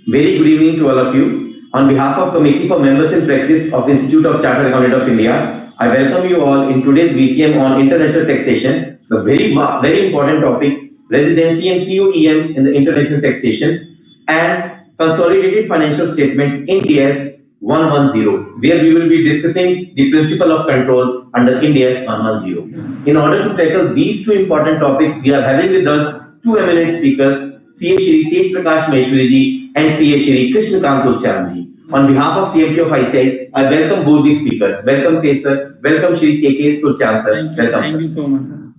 Very good evening to all of you. On behalf of Committee for Members in Practice of Institute of Chartered Accountant of India, I welcome you all in today's VCM on international taxation, the very important topic, residency and POEM in the international taxation, and consolidated financial statements in TS 110, where we will be discussing the principle of control under IND-AS 110. In order to tackle these two important topics, we are having with us two eminent speakers, CA Shri Tej Prakash Maheshwari ji and CA Shri Krishnakant Tulsian ji. On behalf of CMP of ICAI, I welcome both the speakers. Welcome Tej sir, welcome Shri KK Tulsian sir. Welcome. Thank you so much, sir.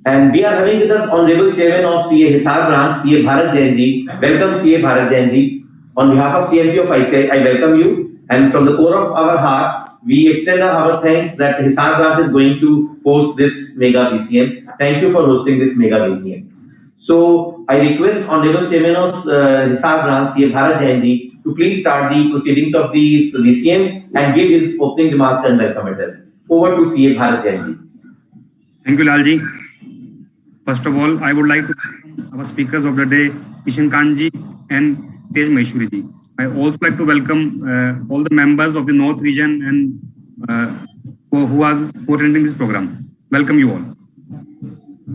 And we are having with us Honorable Chairman of CA Hisar Branch, CA Bharat Jain ji. Welcome CA Bharat Jain ji. On behalf of CMP of ICAI, I welcome you. And from the core of our heart, we extend our thanks that Hisar Branch is going to host this mega VCM. Thank you for hosting this mega VCM. So I request Honorable Chairman of Hisar Branch, CA Bharat Jain ji, to please start the proceedings of the VCM and give his opening remarks and welcome address. Over to CA Bharat Jain ji. Thank you, Lalji. First of all, I would like to thank our speakers of the day, Krishnakant ji and Tej Maheshwari ji. I also like to welcome all the members of the North region and who are attending this program. Welcome you all.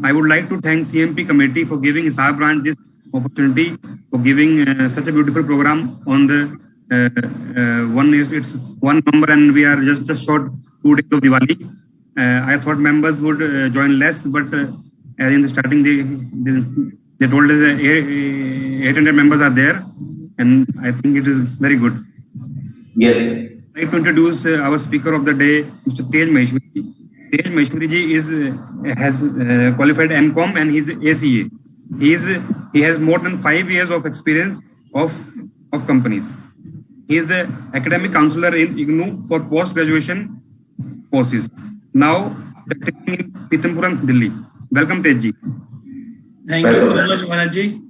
I would like to thank CMP committee for giving Hisar branch this opportunity, for giving such a beautiful program on the it's 1 November and we are just short 2 days of Diwali. I thought members would join less, but as in the starting they told us 800 members are there, and I think it is very good. Yes. I'd like to introduce our speaker of the day, Mr. Tej Maheshwari. Tej Maheshwari ji has qualified MCOM and he's ACA. He has more than 5 years of experience of companies. He is the academic counselor in IGNOU for post-graduation courses. Now practicing in Pithampur, Delhi. Welcome, Tej ji. Thank you so much, Bharat ji.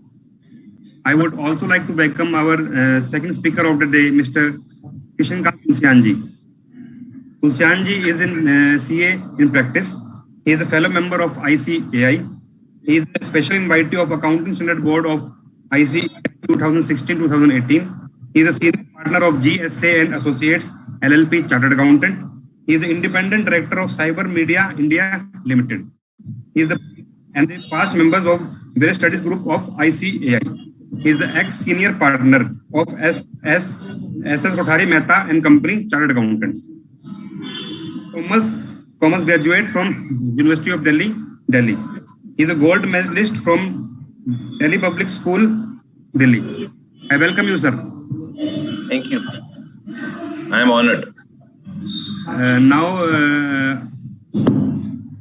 I would also like to welcome our second speaker of the day, Mr. Krishnakant Tulsian ji. Tulsian ji is in CA in practice. He is a fellow member of ICAI. He is a special invitee of Accounting Standard Board of ICAI 2016-2018. He is a senior partner of GSA and Associates LLP Chartered Accountant. He is the independent director of Cyber Media India Limited. He is the past members of various studies group of ICAI. He is the ex-senior partner of SS Kothari Mehta and Company Chartered Accountants. Commerce graduate from University of Delhi. He is a gold medalist from Delhi Public School, Delhi. I welcome you, sir. Thank you. I am honored. Now,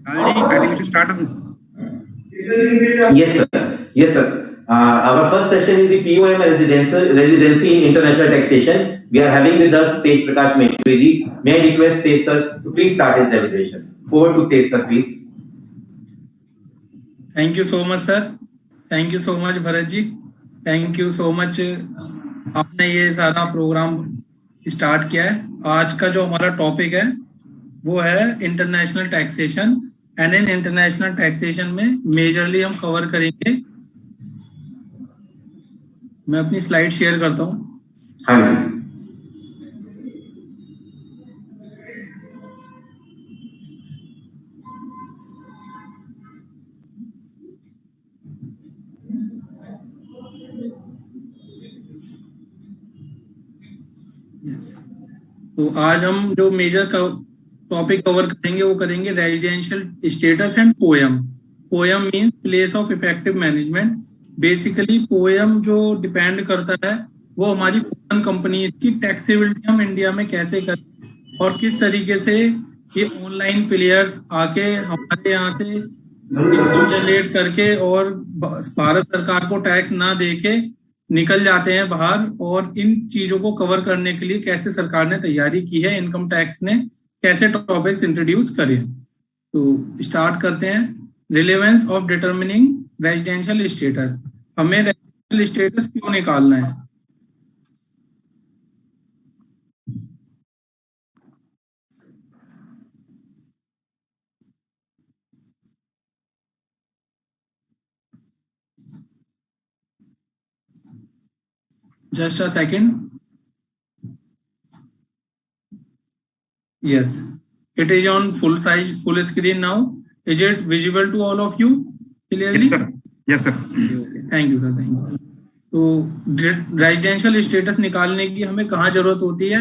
I think we should start. Yes, sir. Yes, sir. Our first session is the POM residency in international taxation. We are having with us Tej Prakash Maheshwari ji. May I request Tej sir to please start his deliberation. Over to Tej sir, please. Thank you so much, sir. Thank you so much, Bharat ji. Thank you so much. आपने ये सारा programme start किया है. आज का जो हमारा topic है वो है international taxation and in international taxation में मेजरली हम कवर करेंगे. मैं अपनी स्लाइड शेयर करता हूँ. हाँ जी. तो आज हम जो मेजर टॉपिक कवर करेंगे वो करेंगे residential status and poem. Poem means place of effective management. Basically poem जो डिपेंड करता है वो हमारी फॉरेन कंपनीज की टैक्सेबिलिटी हम इंडिया में कैसे करें और किस तरीके से ये ऑनलाइन प्लेयर्स आके हमारे यहाँ से इनकम जनरेट करके और भारत सरकार को टैक्स ना देके निकल जाते हैं बाहर. और इन चीजों को कवर करने के लिए कैसे सरकार ने तैयारी की है, इनकम टैक्स ने कैसे टॉपिक्स इंट्रोड्यूस करे. तो स्टार्ट करते हैं. Relevance of determining residential status. हमें रेजिडेंशियल स्टेटस क्यों निकालना है. Just a second. Yes, it is on full size, full screen now. Is it visible to all of you clearly? Yes, sir. Yes, sir. Okay. Thank you, sir. Thank you. तो residential status निकालने की हमें कहाँ जरूरत होती है?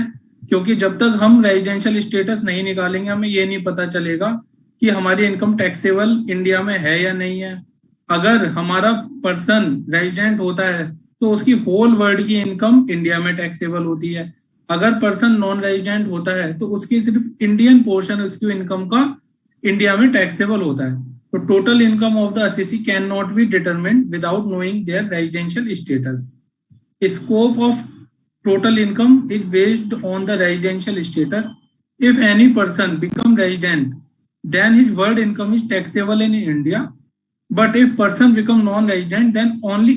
क्योंकि जब तक हम रेजिडेंशियल स्टेटस नहीं निकालेंगे हमें ये नहीं पता चलेगा कि हमारी इनकम टैक्सेबल इंडिया में है या नहीं है। अगर हमारा पर्सन रेजिडेंट होता है तो उसकी होल वर्ल्ड की इनकम इंडिया में टैक्सेबल होती है। अगर पर्सन नॉन रेजिडेंट होता है तो उसकी सिर्फ इंडियन पोर्शन उसकी इनकम का इंडिया में टैक्सेबल होता है। तो total income of the assessee can not be determined without knowing their residential status. Scope of total income is based on the residential status. If any person become resident, then his world income is taxable in India. But if person become non-resident, then only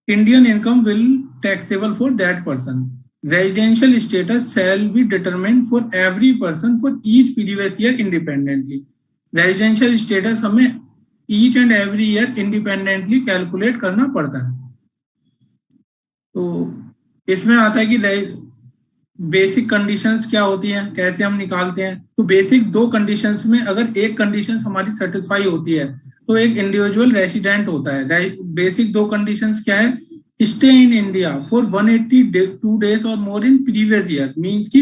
Indian income will taxable for that person. Residential status shall be determined for every person for each previous year independently. Residential status हमें each and every year independently calculate करना पड़ता है। तो इसमें आता है कि basic conditions क्या होती हैं, कैसे हम निकालते हैं। तो बेसिक दो कंडीशंस में अगर एक कंडीशन हमारी सेटिस्फाई होती है तो एक इंडिविजुअल रेसिडेंट होता है। बेसिक दो कंडीशंस क्या है? Stay in India for 182 days और more in previous year, means की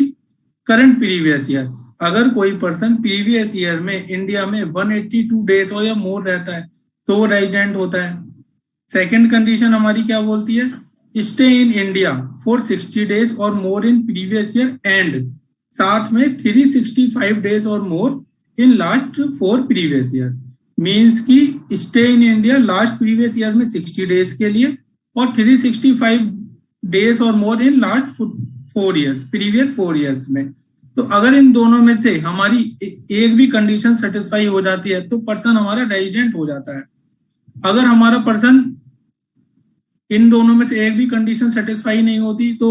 करंट प्रीवियस ईयर। अगर कोई पर्सन प्रीवियस ईयर में इंडिया में 182 डेज और या मोर रहता है तो वो रेजिडेंट होता है। सेकेंड कंडीशन हमारी क्या बोलती है? Stay in India for 60 days और more in previous year and साथ में 365 डेज और more in last 4 previous year. Means की stay in India last previous year में 60 डेज के लिए और 365 डेज और more in last 4 years, previous 4 years में। तो अगर इन दोनों में से हमारी एक भी कंडीशन सेटिस्फाई हो जाती है तो पर्सन हमारा रेजिडेंट हो जाता है। अगर हमारा पर्सन इन दोनों में से एक भी कंडीशन सेटिस्फाई नहीं होती तो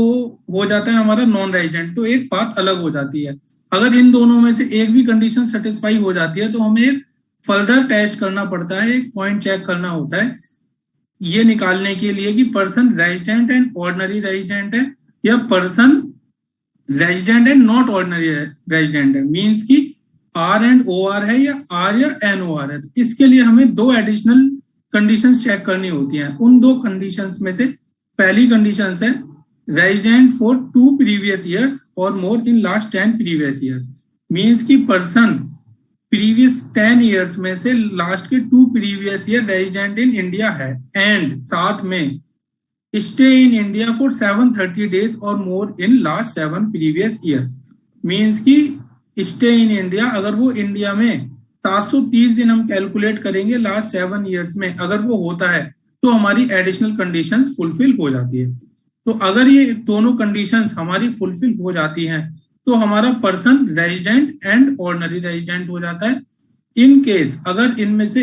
हो जाता है हमारा नॉन रेजिडेंट। तो एक बात अलग हो जाती है। अगर इन दोनों में से एक भी कंडीशन सेटिस्फाई हो जाती है तो हमें एक फर्दर टेस्ट करना पड़ता है, एक पॉइंट चेक करना होता है ये निकालने के लिए कि person resident and ordinary resident है या person resident and not ordinary resident है। मींस की आर एंड ओ आर है या आर या एन ओ आर है। तो इसके लिए हमें दो एडिशनल कंडीशंस चेक करनी होती हैं। उन दो कंडीशंस में से पहली कंडीशन है रेजिडेंट फॉर 2 प्रीवियस ईयर्स और more in last 10 previous years. Means की पर्सन प्रीवियस 10 ईयर्स में से लास्ट के 2 previous year resident in India है एंड साथ में stay in India for 730 days और more in last 7 previous years. Means की स्टे इन इंडिया अगर वो इंडिया में 730 दिन हम कैलकुलेट करेंगे लास्ट 7 ईयर्स में, अगर वो होता है तो हमारी एडिशनल कंडीशंस फुलफिल हो जाती है। तो अगर ये दोनों कंडीशंस हमारी फुलफिल हो जाती हैं तो हमारा person resident and ordinary resident हो जाता है। इन केस अगर इनमें से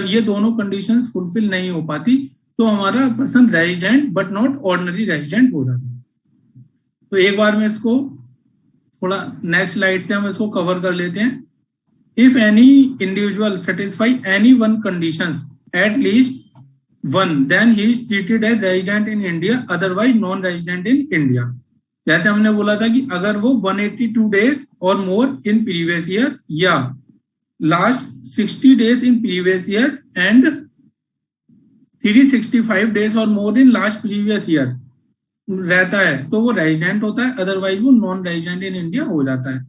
ये दोनों कंडीशंस फुलफिल नहीं हो पाती तो हमारा person resident but not ordinary resident हो जाता है। तो एक बार में इसको थोड़ा नेक्स्ट स्लाइड से हम इसको कवर कर लेते हैं। If any individual satisfy any one conditions, at least one, then he is treated as resident in India, otherwise non-resident in India. जैसे हमने बोला था कि अगर वो 182 days और more in previous year या last 60 days in previous years and 365 days और more in last previous year रहता है तो वो रेजिडेंट होता है, अदरवाइज वो नॉन रेजिडेंट इन इंडिया हो जाता है।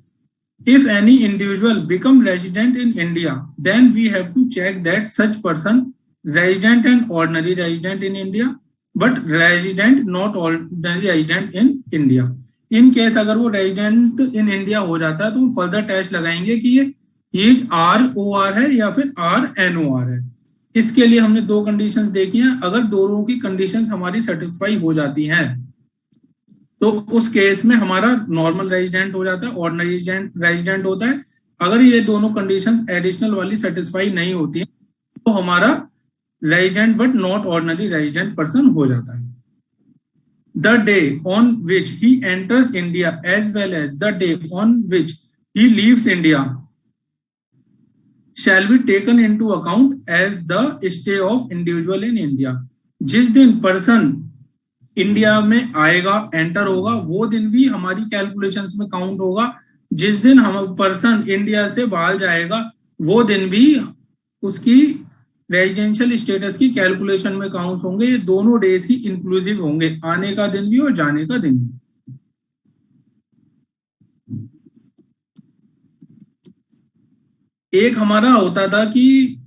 If any individual become resident in India, then we have to check that such person resident and ordinary resident in India, but resident not ordinary resident in India. In case अगर वो resident in India हो जाता है तो हम further test लगाएंगे कि ये is ROR है या फिर RNOR है। इसके लिए हमने दो कंडीशंस देखी हैं। अगर दोनों की कंडीशंस हमारी सेटिस्फाई हो जाती हैं तो उस केस में हमारा नॉर्मल रेजिडेंट हो जाता है, ऑर्डिनरी रेजिडेंट होता है। अगर ये दोनों कंडीशंस एडिशनल वाली सेटिस्फाई नहीं होती हैं तो हमारा resident but not ordinary resident person हो जाता है। The day on which he enters India as well as the day on which he leaves India shall be taken into account as the stay of individual in India. जिस दिन person India में आएगा, enter होगा, वो दिन भी हमारी calculations में काउंट होगा। जिस दिन हम पर्सन इंडिया से बाहर जाएगा वो दिन भी उसकी रेजिडेंशियल स्टेटस की कैलकुलेशन में काउंट होंगे। ये दोनों डेज ही इंक्लूसिव होंगे, आने का दिन भी और जाने का दिन भी। एक हमारा होता था कि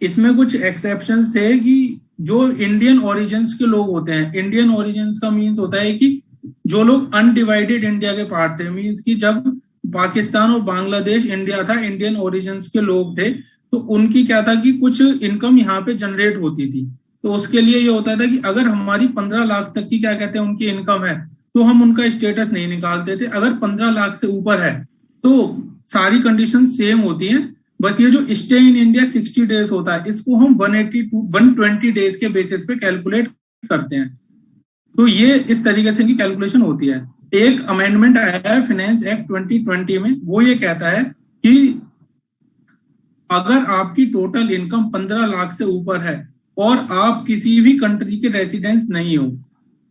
इसमें कुछ एक्सेप्शंस थे कि जो इंडियन ओरिजिन्स के लोग होते हैं, इंडियन ओरिजिन्स का मीन्स होता है कि जो लोग अनडिवाइडेड इंडिया के पार्ट थे, मीन्स कि जब पाकिस्तान और बांग्लादेश इंडिया था, इंडियन ओरिजिन्स के लोग थे, तो उनकी क्या था कि कुछ इनकम यहाँ पे जनरेट होती थी। तो उसके लिए ये होता था कि अगर हमारी 15 लाख तक की क्या कहते हैं उनकी इनकम है तो हम उनका स्टेटस नहीं निकालते थे। अगर 15 लाख से ऊपर है तो सारी कंडीशन सेम होती हैं, बस ये जो स्टे इन इंडिया 60 डेज होता है इसको हम 120 डेज के बेसिस पे कैलकुलेट करते हैं। तो ये इस तरीके से इनकी कैलकुलेशन होती है। एक अमेंडमेंट आया है फाइनेंस एक्ट 2020 में, वो ये कहता है कि अगर आपकी टोटल इनकम 15 लाख से ऊपर है और आप किसी भी कंट्री के रेसिडेंस नहीं हो,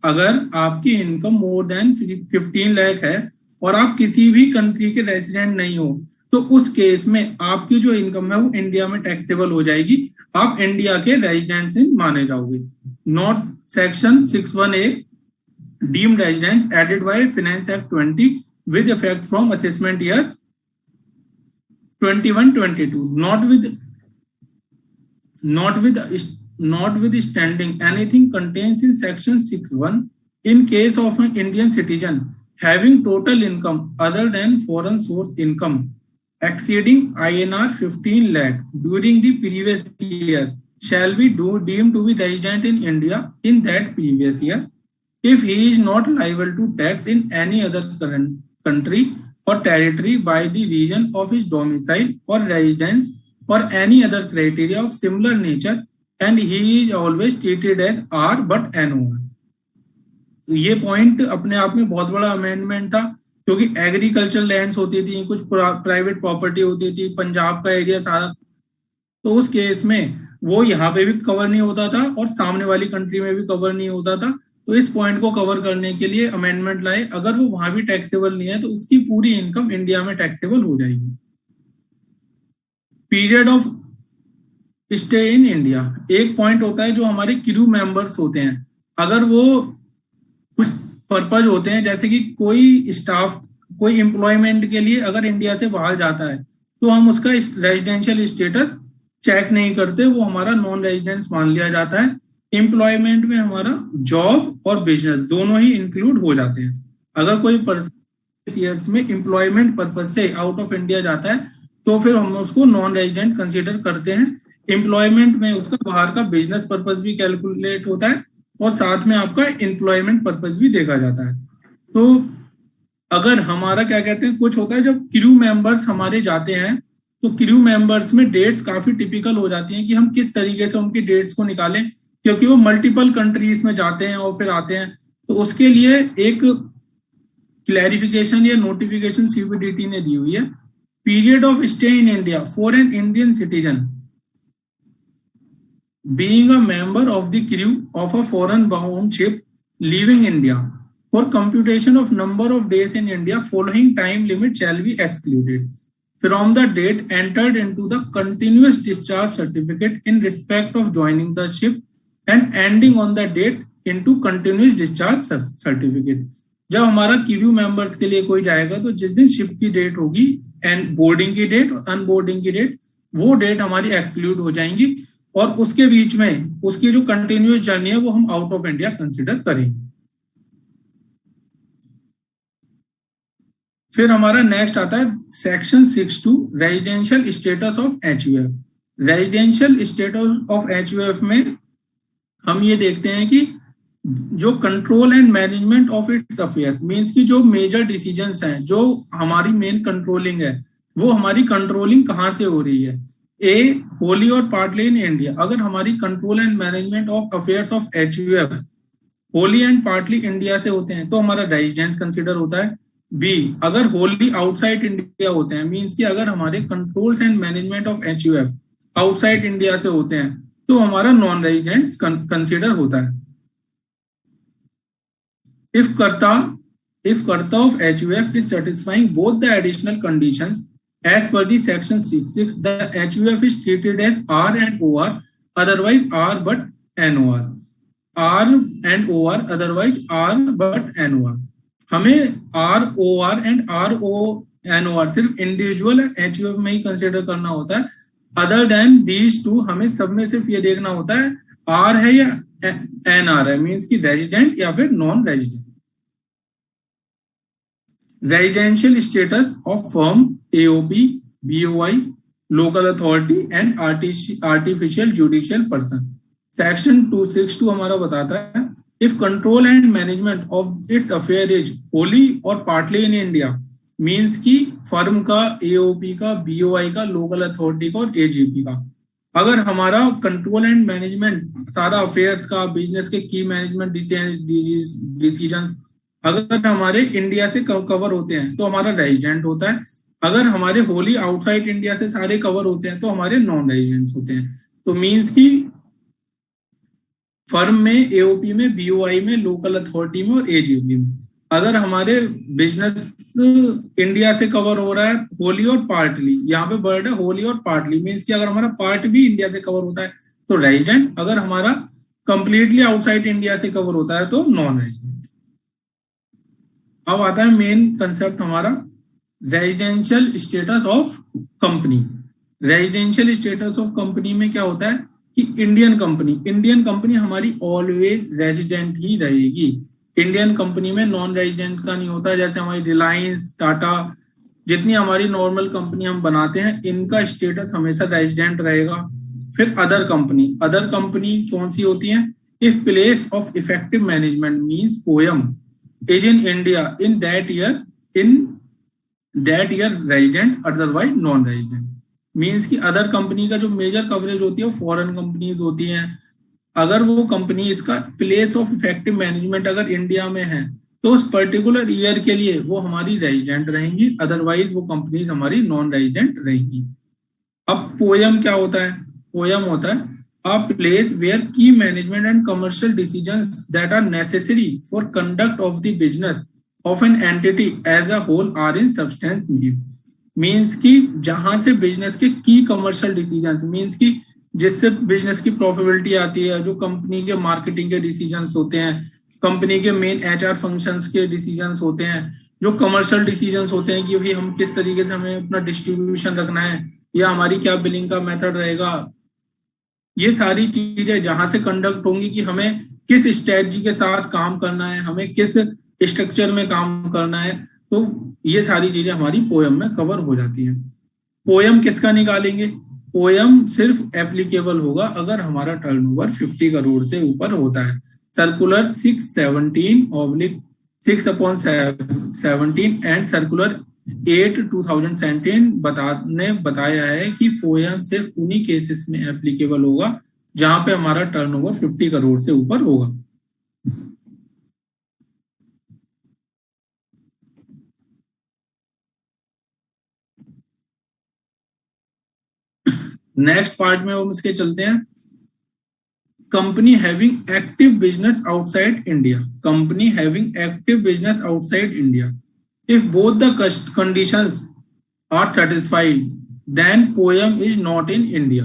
अगर आपकी इनकम मोर देन 15 लाख है और आप किसी भी कंट्री के रेसिडेंट नहीं हो, तो उस केस में आपकी जो इनकम है वो इंडिया में टैक्सेबल हो जाएगी, आप इंडिया के रेजिडेंट माने जाओगे। Note section 61A deemed resident added by finance act 20 with effect from assessment year 21-22, notwithstanding anything contained in section 61 in case of an Indian citizen having total income other than foreign source income exceeding INR 15 lakh during the previous year shall be deemed to be resident in India in that previous year if he is not liable to tax in any other country or territory by the region of his domicile or residence or any other criteria of similar nature and he is always treated as R but NOR। ये point अपने आप में बहुत बड़ा amendment था, क्योंकि agriculture lands होती थी, कुछ प्राइवेट प्रॉपर्टी होती थी, पंजाब का एरिया सारा, तो उस केस में वो यहाँ पे भी कवर नहीं होता था और सामने वाली कंट्री में भी कवर नहीं होता था। तो इस पॉइंट को कवर करने के लिए अमेंडमेंट लाए, अगर वो वहां भी टैक्सेबल नहीं है तो उसकी पूरी इनकम इंडिया में टैक्सेबल हो जाएगी। Period of stay in India, एक पॉइंट होता है जो हमारे क्रू मेंबर्स होते हैं, अगर वो कुछ पर्पज होते हैं, जैसे कि कोई स्टाफ कोई एम्प्लॉयमेंट के लिए अगर इंडिया से बाहर जाता है तो हम उसका रेजिडेंशियल स्टेटस चेक नहीं करते, वो हमारा नॉन रेजिडेंस मान लिया जाता है। एम्प्लॉयमेंट में हमारा जॉब और बिजनेस दोनों ही इंक्लूड हो जाते हैं। अगर कोई पर्सन ईयर्स में एम्प्लॉयमेंट पर्पज से आउट ऑफ इंडिया जाता है तो फिर हम उसको नॉन रेजिडेंट कंसीडर करते हैं। एम्प्लॉयमेंट में उसका बाहर का बिजनेस पर्पज भी कैलकुलेट होता है और साथ में आपका एम्प्लॉयमेंट पर्पज भी देखा जाता है। तो अगर हमारा क्या कहते हैं, कुछ होता है जब क्रू मेंबर्स हमारे जाते हैं तो क्रू मेंबर्स में डेट्स काफी टिपिकल हो जाती हैं कि हम किस तरीके से उनकी डेट्स को निकालें, क्योंकि वो मल्टीपल कंट्रीज में जाते हैं और फिर आते हैं। तो उसके लिए एक क्लैरिफिकेशन या नोटिफिकेशन सीबीडीटी ने दी हुई है। Period of stay in India for an Indian citizen being a member of the crew of a foreign bound ship leaving India for computation of number of days in India following time limit shall be excluded from the date entered into the continuous discharge certificate in respect of joining the ship and ending on the date into continuous discharge certificate। जब हमारा crew members के लिए कोई जाएगा तो जिस दिन ship की डेट होगी एंड बोर्डिंग की डेट और अनबोर्डिंग की डेट, वो डेट हमारी एक्सक्लूड हो जाएंगी और उसके बीच में उसकी जो कंटिन्यूअस जर्नी है वो हम आउट ऑफ इंडिया कंसीडर करेंगे। फिर हमारा नेक्स्ट आता है section 62 residential status of HUF. Residential status of HUF में हम ये देखते हैं कि जो control and management of its affairs, means की जो मेजर डिसीजंस हैं, जो हमारी मेन कंट्रोलिंग है, वो हमारी कंट्रोलिंग कहाँ से हो रही है। ए होली और पार्टली इन इंडिया, अगर हमारी control and management of affairs of HUF Holi and partly India से होते हैं तो हमारा रेजिडेंस कंसीडर होता है। बी अगर होली आउटसाइड इंडिया होते हैं, मींस कि अगर हमारे controls and management of HUF outside India से होते हैं तो हमारा नॉन रेजिडेंट कंसीडर होता है। if Karta of HUF is satisfying both the additional conditions as per the section 6.6, the HUF is treated as R and OR, otherwise R but NOR. R and OR, otherwise R but NOR. हमें R, OR and RO, NOR सिर्फ individual HUF में ही consider करना होता है. Other than these two हमें सब में सिर्फ ये देखना होता है R है या NR है, मीन्स की रेजिडेंट या फिर non resident. Residential status of firm, AOP, BOI, local authority and artificial judicial person. Section 262 हमारा बताता है if control and management of its affair is wholly or partly in India, means कि firm का, AOP का, BOI का, local authority का और AGP का अगर हमारा कंट्रोल एंड मैनेजमेंट सारा अफेयर्स का, बिजनेस के की मैनेजमेंट डिसीजन अगर हमारे इंडिया से कवर होते हैं तो हमारा रेजिडेंट होता है. अगर हमारे होली आउटसाइड इंडिया से सारे कवर होते हैं तो हमारे नॉन रेजिडेंट्स होते हैं. तो मींस की फर्म में, एओपी में, बीओआई में, लोकल अथॉरिटी में और एजीपी में अगर हमारे बिजनेस इंडिया से कवर हो रहा है होली और पार्टली, यहाँ पे वर्ड है होली और पार्टली, मींस कि अगर हमारा पार्ट भी इंडिया से कवर होता है तो रेजिडेंट, अगर हमारा कंप्लीटली आउटसाइड इंडिया से कवर होता है तो नॉन रेजिडेंट. अब आता है मेन कंसेप्ट हमारा residential status of company. Residential status of company में क्या होता है कि इंडियन कंपनी हमारी ऑलवेज रेजिडेंट ही रहेगी. इंडियन कंपनी में नॉन रेजिडेंट का नहीं होता. जैसे हमारी रिलायंस, टाटा, जितनी हमारी नॉर्मल कंपनी हम बनाते हैं इनका स्टेटस हमेशा रेजिडेंट रहेगा. फिर अदर कंपनी कौन सी होती है? If place of effective management means poem is in India in that year resident, otherwise non resident. Means कि अदर कंपनी का जो मेजर कवरेज होती है वो फॉरेन कंपनीज होती हैं. अगर वो कंपनी इसका प्लेस ऑफ इफेक्टिव मैनेजमेंट अगर इंडिया में है तो उस पर्टिकुलर ईयर के लिए वो हमारी रेजिडेंट रहेंगी, अदरवाइज वो कंपनीज हमारी नॉन रेजिडेंट रहेंगी. अब पोएम क्या होता है? पोएम होता है a place where key management and commercial decisions that are necessary for conduct of the business of an entity as a whole are in substance made. Means कि जहां से बिजनेस के की कमर्शियल डिसीजंस, मींस कि जिससे business की profitability आती है, जो कंपनी के मार्केटिंग के डिसीजंस होते हैं, कंपनी के मेन एचआर फंक्शंस के डिसीजंस होते हैं, जो कमर्शियल डिसीजंस होते हैं कि भाई हम किस तरीके से हमें अपना डिस्ट्रीब्यूशन रखना है या हमारी क्या बिलिंग का मेथड रहेगा, ये सारी चीजें जहां से कंडक्ट होंगी कि हमें किस स्ट्रेटजी के साथ काम करना है, हमें किस स्ट्रक्चर में काम करना है, तो ये सारी चीजें हमारी पोएम में कवर हो जाती हैं. पोएम किसका निकालेंगे? पोएम सिर्फ एप्लीकेबल होगा अगर हमारा टर्नओवर 50 करोड़ से ऊपर होता है. सर्कुलर 6/17 एंड सर्कुलर 8/2017 ने बताया है कि पोएम सिर्फ उन्हीं केसेस में एप्लीकेबल होगा जहां पे हमारा टर्नओवर 50 करोड़ से ऊपर होगा. नेक्स्ट पार्ट में हम इसके चलते हैं. Company having active business outside India. Company having active business outside India. If both the conditions are satisfied, then poem is not in India.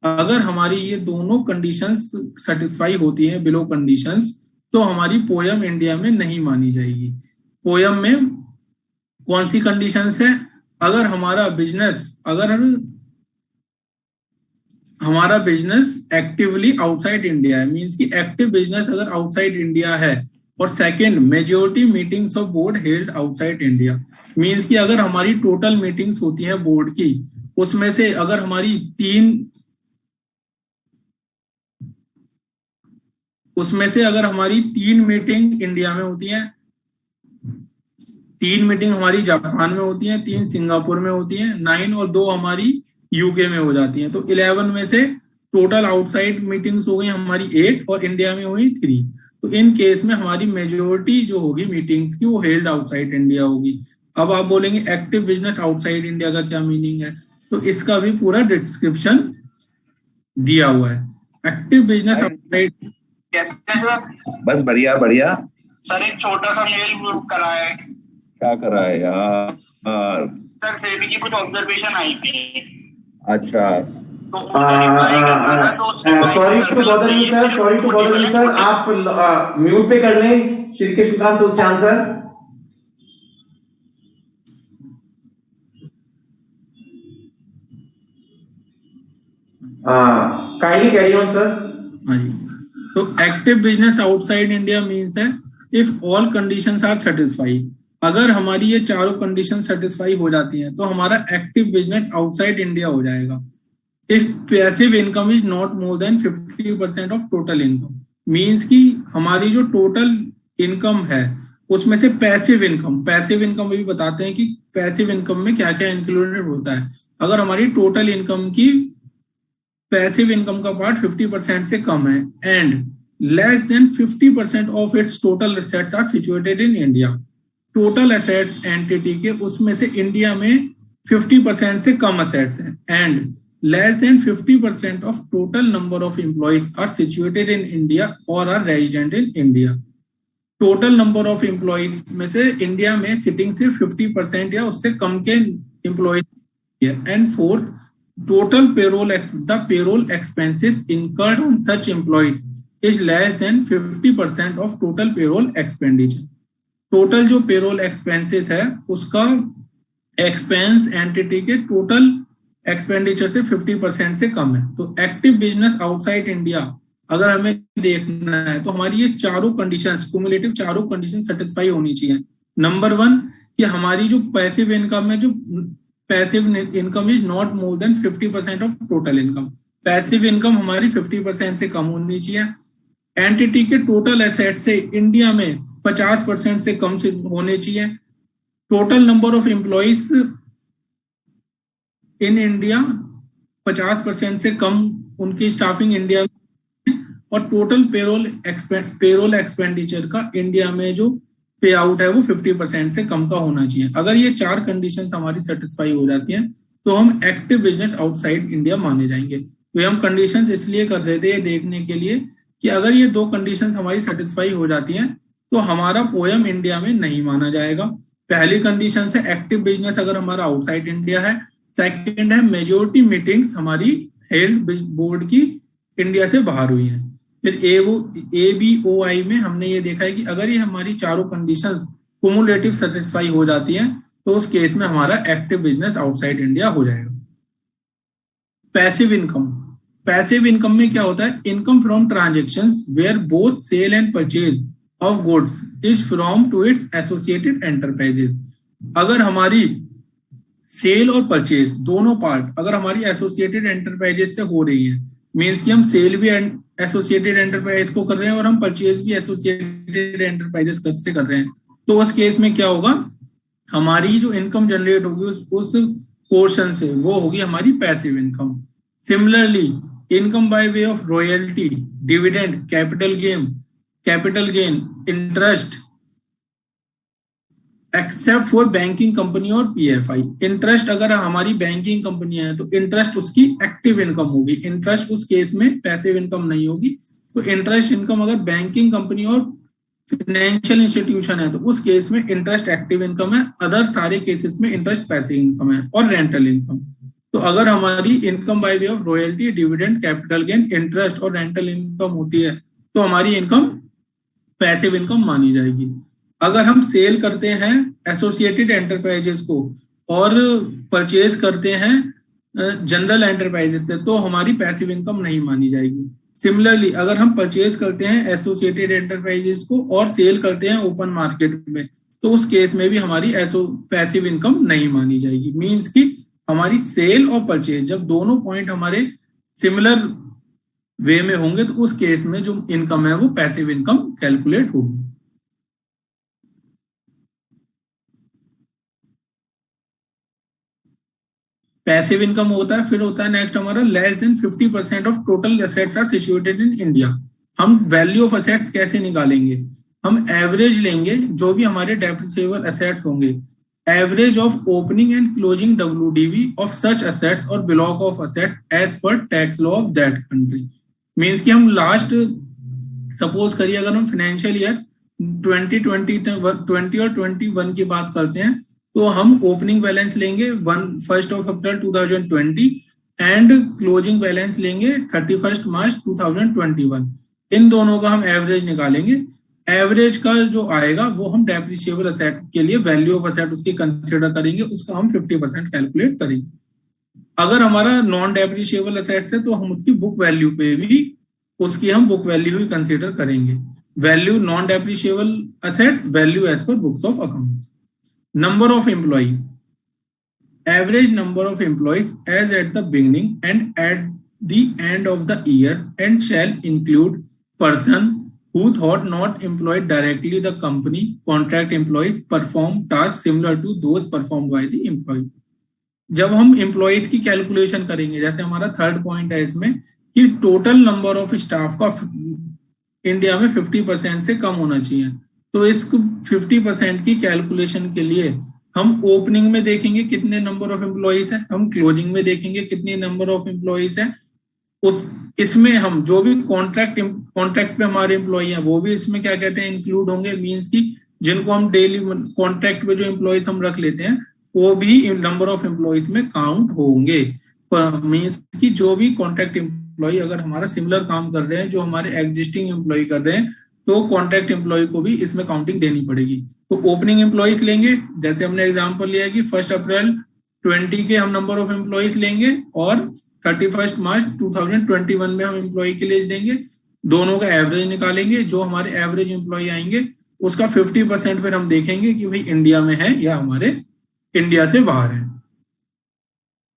अगर हमारी ये दोनों कंडीशंस सेटिस्फाई होती हैं, बिलो कंडीशंस, तो हमारी पोएम इंडिया में नहीं मानी जाएगी. पोएम में कौन सी कंडीशंस है? अगर हमारा बिजनेस एक्टिवली आउटसाइड इंडिया है, मींस कि एक्टिव बिजनेस अगर आउटसाइड इंडिया है, और second majority meetings of board held outside India, means कि अगर हमारी टोटल मीटिंग्स होती हैं बोर्ड की, उसमें से अगर हमारी तीन मीटिंग इंडिया में होती हैं, 3 मीटिंग हमारी जापान में होती हैं, 3 सिंगापुर में होती हैं, 9 और 2 हमारी यूके में हो जाती हैं, तो 11 में से टोटल आउटसाइड मीटिंग्स हो गई हमारी 8 और इंडिया में हुई 3. तो इन केस में हमारी मेजोरिटी जो होगी मीटिंग्स की वो हेल्ड आउटसाइड इंडिया होगी. अब आप बोलेंगे एक्टिव बिजनेस आउटसाइड इंडिया का क्या मीनिंग है? तो इसका भी पूरा डिस्क्रिप्शन दिया हुआ है. Active business outside. बस बढ़िया. सर एक छोटा सा मेल करा है। क्या करा है यार? सर सेबी की कुछ ऑब्जर्वेशन आई थी। अच्छा, तो उनका रिप्लाई करना था, तो sorry to bother you sir, sorry to bother you sir, आप म्यूट पे कर लें Shri Krishnakant Tulsian sir. Kindly carry on sir. हाँ जी, तो active business outside India means है if all conditions are satisfied. अगर हमारी ये चारों कंडीशन सेटिस्फाई हो जाती हैं तो हमारा एक्टिव बिजनेस आउटसाइड इंडिया हो जाएगा। If passive income is not more than 50% of total income, means कि हमारी जो टोटल इनकम है उसमें से पैसिव इनकम भी बताते हैं कि पैसिव इनकम में क्या क्या इंक्लूडेड होता है। अगर हमारी टोटल इनकम की पैसिव इनकम का पार्ट 50% से कम है and less than 50% of its total assets are situated in India. Total assets entity के उसमें से इंडिया में 50% से कम एसेट्स हैं and less than 50% of total number of employees are situated in India और are resident in India. Total number of employees में से इंडिया में सिटिंग सिर्फ 50% या उससे कम के employees. And fourth, total the payroll expenses incurred on such employees is less than 50% of total payroll expenditure. Total जो payroll expenses है उसका expense entity के total expenditure से 50% से कम है। तो active business outside India अगर हमें देखना है तो हमारी ये चारों कंडीशंस, क्युमुलेटिव चारों कंडीशन सेटिस्फाई होनी चाहिए। नंबर 1 कि हमारी जो पैसिव इनकम है, जो passive income is not more than 50% of total income. Passive income हमारी 50% से कम होनी चाहिए। एंटिटी के टोटल एसेट से इंडिया में 50% से कम से होने चाहिए। Total number of employees in India 50% से कम उनकी स्टाफिंग इंडिया में, और टोटल पेरोल एक्सपेंडिचर का इंडिया में जो पे आउट है वो 50% से कम का होना चाहिए। अगर ये चार कंडीशंस हमारी सेटिस्फाई हो जाती हैं तो हम एक्टिव बिजनेस आउटसाइड इंडिया माने जाएंगे। तो हम कंडीशंस इसलिए कर रहे थे ये देखने के लिए कि अगर ये दो कंडीशंस हमारी सेटिस्फाई हो जाती हैं तो हमारा पोयम इंडिया में नहीं माना जाएगा। पहली कंडीशन से एक्टिव बिजनेस अगर हमारा आउटसाइड इंडिया है। सेकेंड है मेजोरिटी मीटिंग्स हमारी हेल्ड बोर्ड की इंडिया से बाहर हुई है। फिर ABOI में हमने ये देखा है कि अगर ये हमारी चारों कंडीशंस कुमुलेटिव सेटिस्फाई हो जाती हैं तो उस केस में हमारा एक्टिव बिजनेस आउटसाइड इंडिया हो जाएगा। पैसिव इनकम में क्या होता है? Income from transactions where both sale and purchase of goods is from to its associated enterprises. अगर हमारी सेल और परचेज दोनों पार्ट अगर हमारी एसोसिएटेड एंटरप्राइजेस से हो रही है, मीन्स कि हम सेल भी एसोसिएटेड एंटरप्राइज को कर रहे हैं और हम परचेज भी एसोसिएटेड एंटरप्राइजेस से कर रहे हैं, तो उस केस में क्या होगा? हमारी जो इनकम जनरेट होगी उस पोर्शन से वो होगी हमारी passive income. Similarly income by way of royalty, dividend, capital gain, interest except for banking company और PFI। इंटरेस्ट अगर हमारी बैंकिंग कंपनी है तो इंटरेस्ट उसकी एक्टिव इनकम होगी, इंटरेस्ट उस केस में पैसिव इनकम नहीं होगी। तो इंटरेस्ट इनकम अगर बैंकिंग कंपनी और फाइनेंशियल इंस्टीट्यूशन है तो उस केस में इंटरेस्ट एक्टिव इनकम है, अदर सारे केसेस में इंटरेस्ट पैसिव इनकम है। और रेंटल इनकम, तो अगर हमारी income by way of royalty, dividend, capital gain, interest और रेंटल इनकम होती है तो हमारी इनकम पैसिव इनकम मानी जाएगी। अगर हम सेल करते हैं एसोसिएटेड एंटरप्राइजेस को और परचेज करते हैं जनरल एंटरप्राइजेस से तो हमारी पैसिव इनकम नहीं मानी जाएगी। सिमिलरली अगर हम परचेज करते हैं एसोसिएटेड एंटरप्राइजेस को और सेल करते हैं ओपन मार्केट में तो उस केस में भी हमारी पैसिव इनकम नहीं मानी जाएगी। मींस कि हमारी सेल और परचेज जब दोनों पॉइंट हमारे सिमिलर वे में होंगे तो उस केस में जो इनकम है वो पैसिव इनकम कैलकुलेट होगी। पैसिव इनकम होता है, फिर होता है नेक्स्ट हमारा less than 50% of total assets are situated in India. हम वैल्यू ऑफ एसेट्स कैसे निकालेंगे? हम एवरेज लेंगे जो भी हमारे डेप्रिसिएबल एसेट्स होंगे, average of opening and closing WDV of such assets और block of assets as per tax law of that country. Means कि हम लास्ट सपोज करिए अगर हम फाइनेंशियल ईयर 2020 और 21 की बात करते हैं तो हम ओपनिंग बैलेंस लेंगे 1 अप्रैल 2020 एंड क्लोजिंग बैलेंस लेंगे 31 मार्च 2021। इन दोनों का हम एवरेज निकालेंगे। एवरेज का जो आएगा वो हम डेप्रिशिएबल असेट के लिए वैल्यू ऑफ असेट उसकी कंसीडर करेंगे, उसका हम 50% कैलकुलेट करेंगे। अगर हमारा नॉन डेप्रिशिएबल असेट्स है तो हम उसकी बुक वैल्यू पे भी उसकी हम बुक वैल्यू ही कंसीडर करेंगे। Value non depreciable assets, value as per books of accounts. Number of employee, average number of employees as at the beginning and at the end of the year and shall include person who thought not employed directly the company contract employees perform tasks similar to those performed by the employee। जब हम employees की calculation करेंगे, जैसे हमारा third point है इसमें कि total number of staff का इंडिया में 50% से कम होना चाहिए, तो इस 50% की कैलकुलेशन के लिए हम ओपनिंग में देखेंगे कितने नंबर ऑफ एम्प्लॉइज है, हम क्लोजिंग में देखेंगे कितने नंबर ऑफ एम्प्लॉइज है। इसमें हम जो भी कॉन्ट्रैक्ट पे हमारे एम्प्लॉई हैं वो भी इसमें क्या कहते हैं इंक्लूड होंगे। मींस की जिनको हम डेली कॉन्ट्रैक्ट पे जो एम्प्लॉइज हम रख लेते हैं वो भी नंबर ऑफ एम्प्लॉइज में काउंट होंगे। मींस की जो भी कॉन्ट्रैक्ट एम्प्लॉय अगर हमारा सिमिलर काम कर रहे हैं जो हमारे एग्जिस्टिंग एम्प्लॉय कर रहे हैं तो कॉन्ट्रैक्ट एम्प्लॉय को भी इसमें काउंटिंग देनी पड़ेगी। तो ओपनिंग एम्प्लॉइज लेंगे, जैसे हमने एग्जांपल लिया है कि 1 अप्रैल 20 के हम नंबर ऑफ एम्प्लॉइज लेंगे और 31 मार्च 2021 में हम एम्प्लॉय के लिए देंगे। दोनों का एवरेज निकालेंगे, जो हमारे एवरेज एम्प्लॉय आएंगे उसका 50% फिर हम देखेंगे कि भाई इंडिया में है या हमारे इंडिया से बाहर है।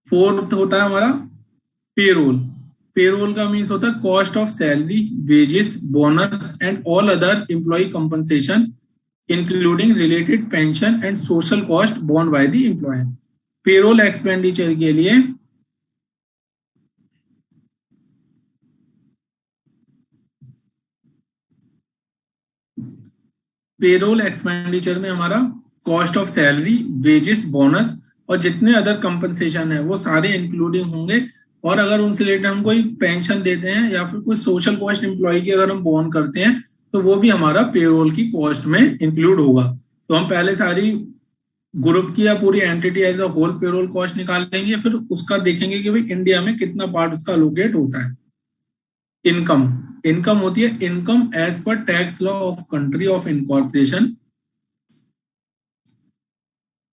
फोर्थ होता है हमारा पेरोल। पेरोल का मीन्स होता है cost of salary, wages, bonus and all other employ compensation including related pension and social cost borne by the employer. Payroll expenditure के लिए पेरोल एक्सपेंडिचर में हमारा cost of salary, wages, bonus और जितने other compensation है वो सारे including होंगे। और अगर उनसे रिलेटेड हम कोई पेंशन देते हैं या फिर कोई सोशल कॉस्ट एम्प्लॉय की अगर हम बोर्न करते हैं तो वो भी हमारा पेरोल की कॉस्ट में इंक्लूड होगा। तो हम पहले सारी ग्रुप की या पूरी entity as a whole payroll cost निकाल लेंगे, फिर उसका देखेंगे कि भाई इंडिया में कितना पार्ट उसका लोकेट होता है। इनकम होती है income as per tax law of country of incorporation.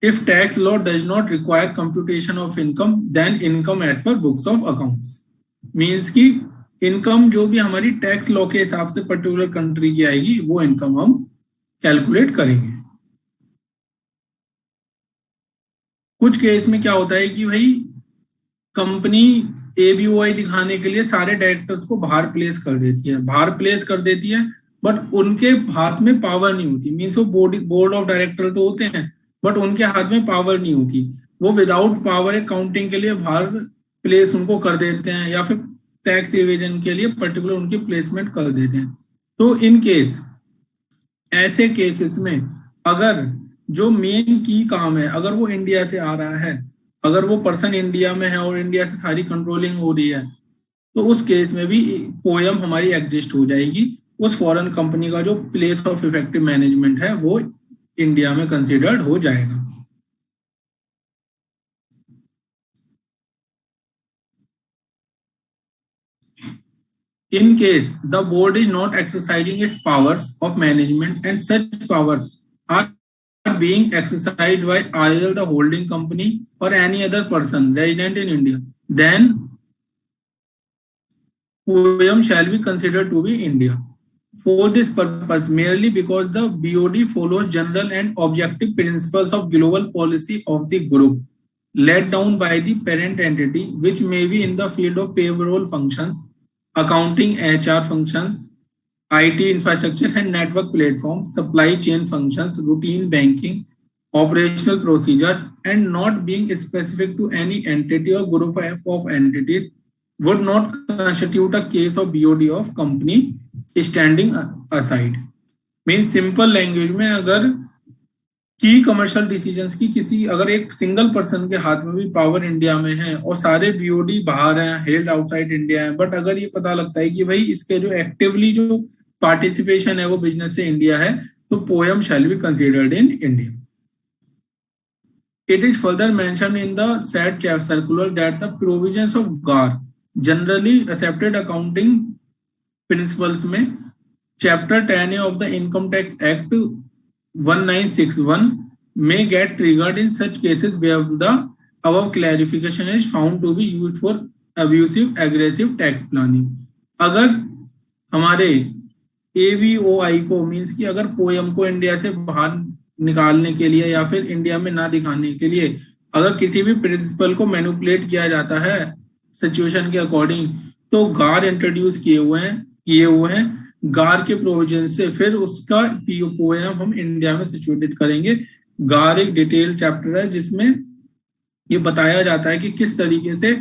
If tax law does not require computation of income, then income as per books of accounts। Means कि इनकम जो भी हमारी टैक्स लॉ के हिसाब से पर्टिकुलर कंट्री की आएगी वो इनकम हम कैलकुलेट करेंगे। कुछ केस में क्या होता है कि भाई कंपनी ABOI दिखाने के लिए सारे डायरेक्टर्स को बाहर प्लेस कर देती है, बट उनके हाथ में पावर नहीं होती। मीन्स वो बोर्ड ऑफ डायरेक्टर तो होते हैं बट उनके हाथ में पावर नहीं होती। वो विदाउट पावर अकाउंटिंग के लिए बाहर प्लेस उनको कर देते हैं या फिर टैक्स इवेजन के लिए पर्टिकुलर उनकी प्लेसमेंट कर देते हैं। तो इन केस ऐसे केसेस में अगर जो मेन की काम है अगर वो इंडिया से आ रहा है, अगर वो पर्सन इंडिया में है और इंडिया से सारी कंट्रोलिंग हो रही है, तो उस केस में भी पोएम हमारी एग्जिस्ट हो जाएगी। उस फॉरेन कंपनी का जो प्लेस ऑफ इफेक्टिव मैनेजमेंट है वो इंडिया में कंसीडर्ड हो जाएगा। In case the board is not exercising its powers of management and such powers are being exercised by either the holding company or any other person resident in India, then poem shall be considered to be India. For this purpose, merely because the BOD follows general and objective principles of global policy of the group, laid down by the parent entity, which may be in the field of payroll functions, accounting, HR functions, IT infrastructure and network platforms, supply chain functions, routine banking, operational procedures, and not being specific to any entity or group of entities, would not constitute a case of BOD of company standing aside. Mean simple language में अगर की commercial decisions की किसी अगर एक single person के हाथ में भी पावर इंडिया में है और सारे BOD बाहर हैं, हेल्ड आउटसाइड इंडिया है, बट अगर ये पता लगता है कि भाई इसके जो एक्टिवली जो पार्टिसिपेशन है वो बिजनेस से इंडिया है, तो poem shall be considered in India. It is further mentioned in the said circular that the provisions of GAR, generally accepted accounting principles में Chapter 10A of the Income Tax Act 1961 may get triggered in such cases where the above clarification is found to be used for abusive, aggressive tax planning. अगर हमारे AVOI को means कि अगर poem को India से बाहर निकालने के लिए या फिर इंडिया में ना दिखाने के लिए अगर किसी भी प्रिंसिपल को मैनिपुलेट किया जाता है सिचुएशन के अकॉर्डिंग, तो गार इंट्रोड्यूस किए हुए हैं. गार के प्रोविजन से फिर उसका पोयम हम इंडिया में सिचुएटेड करेंगे. गार एक डिटेल चैप्टर है जिसमें ये बताया जाता है कि किस तरीके से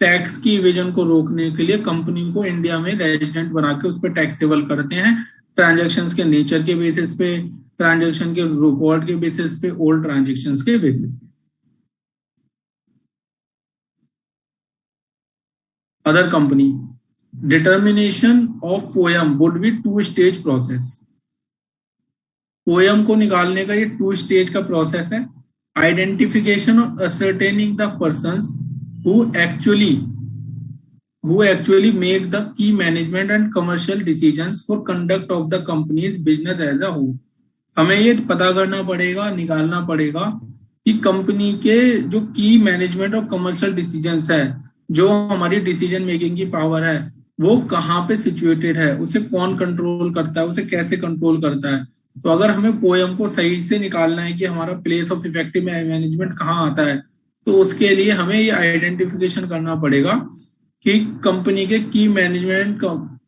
टैक्स की इवेजन को रोकने के लिए कंपनी को इंडिया में रेजिडेंट बना के उस पर टैक्सेबल करते हैं, ट्रांजैक्शंस के नेचर के बेसिस पे, ट्रांजैक्शन के रिकॉर्ड के बेसिस पे, ओल्ड ट्रांजैक्शंस के बेसिस पे. Other company determination of poem would be 2-stage process. Poem को निकालने का ये 2 स्टेज का प्रोसेस है. आइडेंटिफिकेशन और ascertaining the persons who actually make the key management and commercial decisions for conduct of the company's business as a whole. हमें ये पता करना पड़ेगा, निकालना पड़ेगा कि कंपनी के जो की मैनेजमेंट और कमर्शियल डिसीजंस है, जो हमारी डिसीजन मेकिंग की पावर है, वो कहाँ पे सिचुएटेड है, उसे कौन कंट्रोल करता है, उसे कैसे कंट्रोल करता है. तो अगर हमें पोयम को सही से निकालना है कि हमारा प्लेस ऑफ इफेक्टिव मैनेजमेंट कहाँ आता है, तो उसके लिए हमें ये आइडेंटिफिकेशन करना पड़ेगा कि कंपनी के की मैनेजमेंट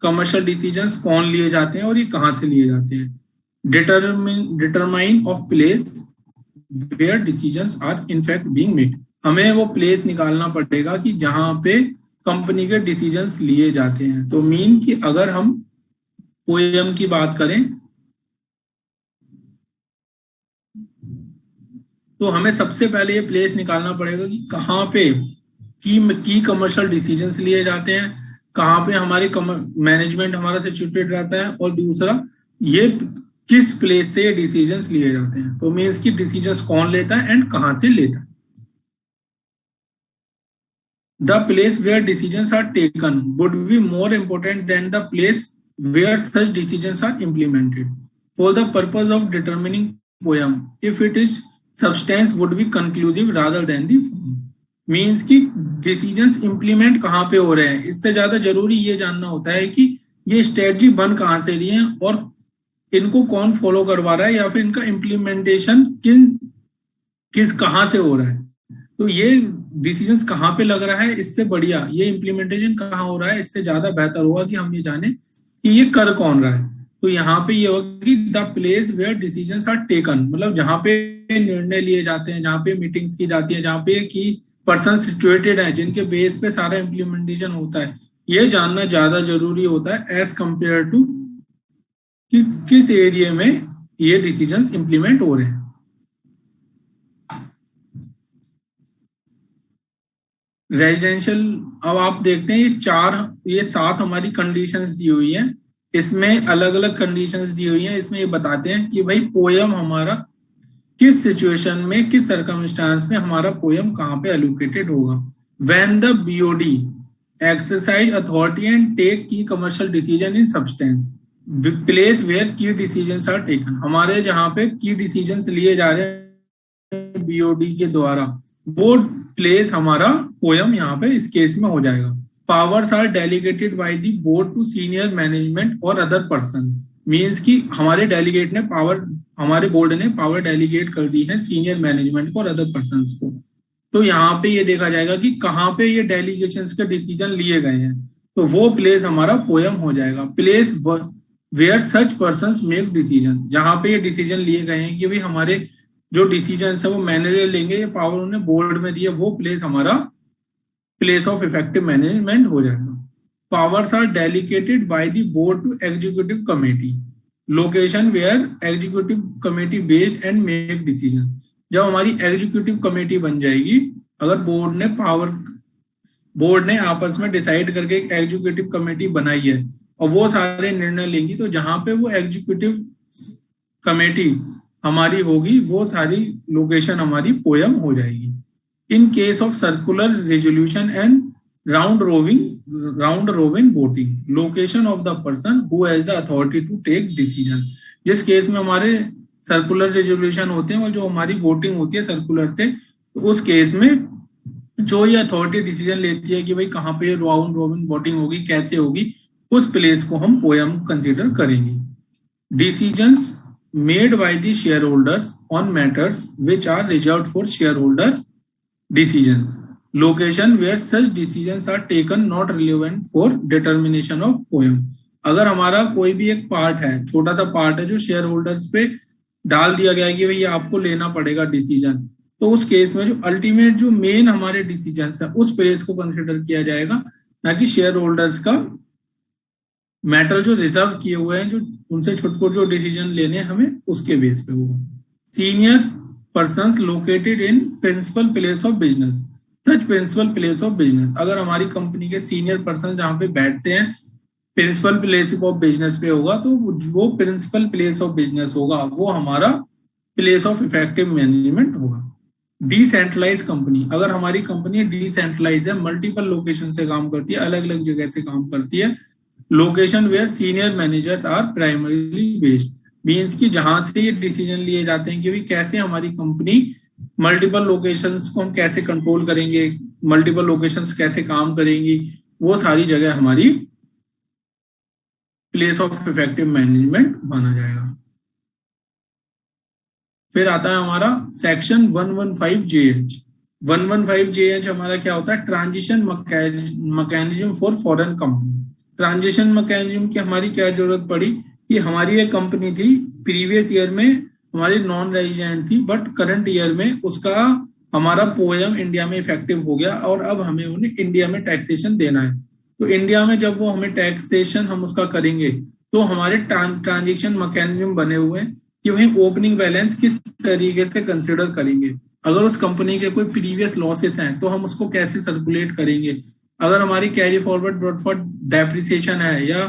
कमर्शियल डिसीजंस कौन लिए जाते हैं और ये कहाँ से लिए जाते हैं. Determine of place where decisions are in fact being made. हमें वो प्लेस निकालना पड़ेगा कि जहां पे कंपनी के डिसीजंस लिए जाते हैं. तो मीन कि अगर हम पोयम की बात करें तो हमें सबसे पहले ये प्लेस निकालना पड़ेगा कि कहाँ पे की कमर्शियल डिसीजंस लिए जाते हैं, कहाँ पे हमारे मैनेजमेंट हमारा सिचुएटेड रहता है, और दूसरा ये किस प्लेस से डिसीजंस लिए जाते हैं. तो मीन्स कि डिसीजंस कौन लेता है एंड कहाँ से लेता है. The place where decisions are taken would be more important than the place where such decisions are implemented for the purpose of determining POEM if it is substance would be conclusive rather than the form. Means कि decisions implement कहाँ पे हो रहे हैं, इससे ज्यादा जरूरी ये जानना होता है कि ये स्ट्रेटजी बन कहाँ से रही है और इनको कौन फॉलो करवा रहा है या फिर इनका इम्प्लीमेंटेशन किस कहाँ से हो रहा है. तो ये डिसीजंस कहाँ पे लग रहा है, इससे बढ़िया ये इम्प्लीमेंटेशन कहाँ हो रहा है, इससे ज्यादा बेहतर होगा कि हम ये जाने कि ये कर कौन रहा है. तो यहाँ पे ये होगा कि the place where decisions are taken, मतलब जहाँ पे निर्णय लिए जाते हैं, जहाँ पे मीटिंग्स की जाती है, जहाँ पे की पर्सन सिचुएटेड है, जिनके बेस पे सारा इम्प्लीमेंटेशन होता है, ये जानना ज्यादा जरूरी होता है एज कंपेयर टू कि किस एरिया में ये डिसीजंस इंप्लीमेंट हो रहे हैं. रेजिडेंशियल, अब आप देखते हैं ये 7 हमारी कंडीशंस दी हुई हैं. इसमें अलग अलग कंडीशंस दी हुई हैं. इसमें ये बताते हैं कि भाई पोयम हमारा किस सिचुएशन में, किस सर्कमस्टांस में हमारा पोयम कहाँ पे एलोकेटेड होगा. When the BOD exercise authority and take key commercial decision in substance place where key decisions are taken. हमारे जहाँ पे की डिसीजंस लिए जा रहे हैं बीओडी के द्वारा, वो प्लेस हमारा पोयम यहाँ पे इस केस में हो जाएगा. Powers are delegated by the board to senior management or other persons. Means कि हमारे डेलीगेट ने हमारे बोर्ड ने पावर डेलीगेट कर दी है सीनियर मैनेजमेंट को और अदर पर्संस को. तो यहाँ पे ये देखा जाएगा कि कहाँ पे ये डेलीगेशंस के डिसीजन लिए गए हैं, तो वो प्लेस हमारा पोयम हो जाएगा. Place where such persons make decision, जहाँ पे ये डिसीजन लिए गए हैं कि भाई हमारे जो डिसीजन है वो मैनेजर लेंगे, ये पावर उन्हें बोर्ड में दिया, वो प्लेस हमारा प्लेस ऑफ इफेक्टिव मैनेजमेंट हो जाएगा. Powers are delegated by the board to executive committee, location where executive committee based and make decision. जब हमारी एग्जीक्यूटिव कमेटी बन जाएगी, अगर बोर्ड ने आपस में डिसाइड करके एक एग्जीक्यूटिव कमेटी बनाई है और वो सारे निर्णय लेंगी, तो जहां पे वो एग्जीक्यूटिव कमेटी हमारी होगी वो सारी लोकेशन हमारी पोयम हो जाएगी। In case of circular resolution and round robin voting, location of the person who has the authority to take decision. जिस केस में हमारे सर्कुलर रेजोल्यूशन होते हैं और जो हमारी वोटिंग होती है सर्कुलर से, तो उस केस में जो ये अथॉरिटी डिसीजन लेती है कि भाई कहाँ पे राउंड रोबिन वोटिंग होगी, कैसे होगी, उस प्लेस को हम पोयम कंसीडर करेंगे। Decisions made by the shareholders on matters which are reserved for shareholder decisions, location where such decisions are taken not relevant for determination of poem। अगर हमारा कोई भी एक पार्ट है, छोटा सा पार्ट है जो शेयर होल्डर्स पे डाल दिया गया है कि भाई आपको लेना पड़ेगा डिसीजन, तो उस केस में जो अल्टीमेट जो मेन हमारे डिसीजन है उस प्लेस को कंसिडर किया जाएगा, ना कि शेयर होल्डर्स का मैटर जो रिजर्व किए हुए हैं, जो उनसे छुटपुट जो डिसीजन लेने हमें उसके बेस पे होगा। Senior persons located in principal place of business, such principal place of business, अगर हमारी कंपनी के सीनियर पर्सन जहाँ पे बैठते हैं प्रिंसिपल प्लेस ऑफ बिजनेस पे होगा, तो वो प्रिंसिपल प्लेस ऑफ बिजनेस होगा, वो हमारा प्लेस ऑफ इफेक्टिव मैनेजमेंट होगा। डिसेंट्रलाइज कंपनी, अगर हमारी कंपनी डिसेंट्रलाइज है, मल्टीपल लोकेशन से काम करती है, अलग अलग जगह से काम करती है, location where senior managers are primarily based, means कि जहां से ये डिसीजन लिए जाते हैं कि भाई कैसे हमारी कंपनी मल्टीपल लोकेशंस को हम कैसे कंट्रोल करेंगे, मल्टीपल लोकेशंस कैसे काम करेंगी, वो सारी जगह हमारी प्लेस ऑफ इफेक्टिव मैनेजमेंट माना जाएगा। फिर आता है हमारा सेक्शन 115JH। 115JH हमारा क्या होता है, transition mechanism for foreign company. Transition mechanism की हमारी क्या जरूरत पड़ी कि हमारी एक कंपनी थी, प्रीवियस ईयर में हमारी नॉन रेजिडेंट थी, बट करंट ईयर में उसका हमारा पोयम इंडिया में इफेक्टिव हो गया और अब हमें उन्हें इंडिया में टैक्सेशन देना है। तो इंडिया में जब वो हमें टैक्सेशन हम उसका करेंगे तो हमारे ट्रांजेक्शन मैकेनिज्म बने हुए हैं कि वही ओपनिंग बैलेंस किस तरीके से कंसिडर करेंगे, अगर उस कंपनी के कोई प्रीवियस लॉसेस हैं तो हम उसको कैसे सर्कुलेट करेंगे, अगर हमारी कैरी फॉरवर्ड फॉर डेप्रिसिएशन है या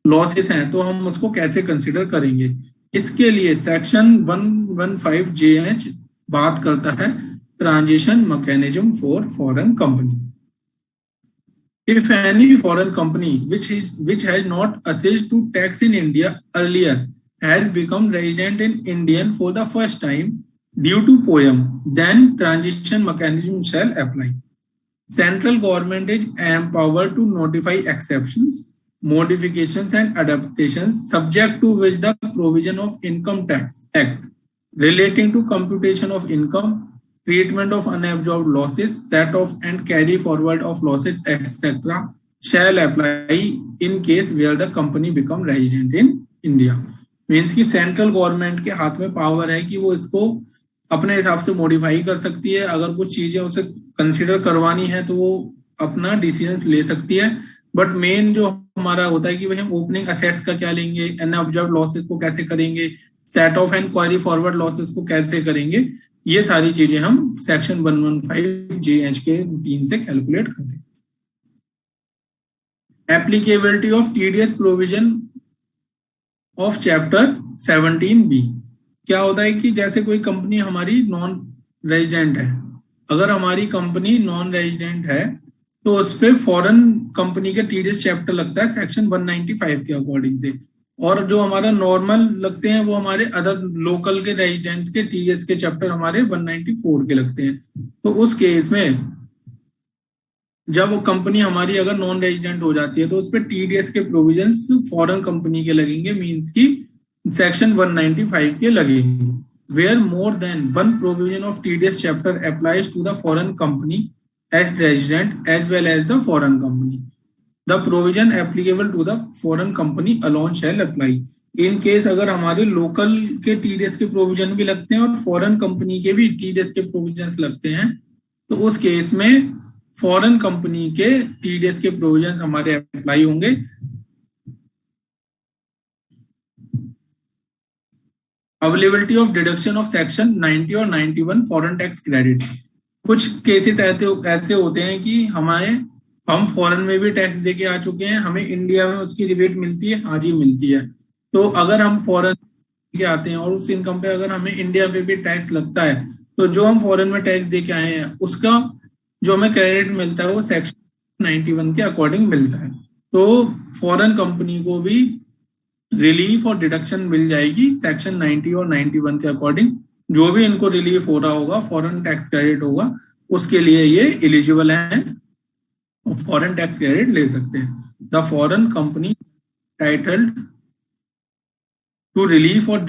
लॉसेस हैं तो हम उसको कैसे कंसिडर करेंगे। इसके लिए सेक्शन 115JH बात करता है transition mechanism for foreign company. If any foreign company which has not assessed to tax in India earlier has become resident in Indian for the first time due to poem, then transition mechanism shall apply. Central government is empowered to notify exceptions, modifications and adaptations subject to which the provision of Income Tax Act relating to computation of income, treatment of unabsorbed losses, set off and carry forward of losses, etc. shall apply in case where the company become resident in India. Means कि central government के हाथ में power है कि वो इसको अपने हिसाब से मॉडिफाई कर सकती है, अगर कुछ चीजें उसे कंसीडर करवानी है तो वो अपना डिसीजन ले सकती है, बट मेन जो हमारा होता है कि भाई हम ओपनिंग असेट्स का क्या लेंगे, अनअब्जॉर्ब्ड लॉसेस को कैसे करेंगे, set of and query forward losses को कैसे करेंगे, ये सारी चीजें हम सेक्शन 115JH के रूटीन से कैलकुलेट करते हैं। Applicability of TDS provision of chapter 17B। क्या होता है कि जैसे कोई कंपनी हमारी नॉन रेजिडेंट है, अगर हमारी कंपनी नॉन रेजिडेंट है तो उस पर फॉरेन कंपनी के टीडीएस चैप्टर लगता है सेक्शन 195 के अकॉर्डिंग से, और जो हमारा नॉर्मल लगते हैं वो हमारे अदर लोकल के रेजिडेंट के टीडीएस के चैप्टर हमारे 194 के लगते हैं। तो उस केस में जब कंपनी हमारी अगर नॉन रेजिडेंट हो जाती है तो उस पर टीडीएस के प्रोविजंस फॉरेन कंपनी के लगेंगे, मींस की सेक्शन 195 के लगेंगे। Where more than one provision of TDS chapter applies to the foreign company as resident as well as the foreign company, the provision applicable to the foreign company alone shall apply. In case अगर हमारे local के TDS के provision भी लगते हैं और foreign company के भी टीडीएस के प्रोविजन लगते हैं, तो उस केस में फॉरेन कंपनी के टीडीएस के प्रोविजन हमारे अप्लाई होंगे। Availability of deduction of section 90 और 91 फॉरेन टैक्स क्रेडिट। कुछ केसेस ऐसे होते हैं कि हम फॉरेन में भी टैक्स देके आ चुके हैं, हमें इंडिया में उसकी रिबेट मिलती है, हाँ जी मिलती है। तो अगर हम फॉरेन के आते हैं और उस इनकम पे अगर हमें इंडिया पे भी टैक्स लगता है तो जो हम फॉरेन में टैक्स दे के आए हैं उसका जो हमें क्रेडिट मिलता है वो सेक्शन 91 के अकॉर्डिंग मिलता है। तो फॉरेन कंपनी को भी रिलीफ और डिडक्शन मिल जाएगी सेक्शन 90 और 91 के अकॉर्डिंग। जो भी इनको रिलीफ हो रहा होगा, फॉरेन टैक्स क्रेडिट होगा, उसके लिए ये एलिजिबल है, फॉरेन टैक्स क्रेडिट ले सकते हैं। The foreign company titled to relief or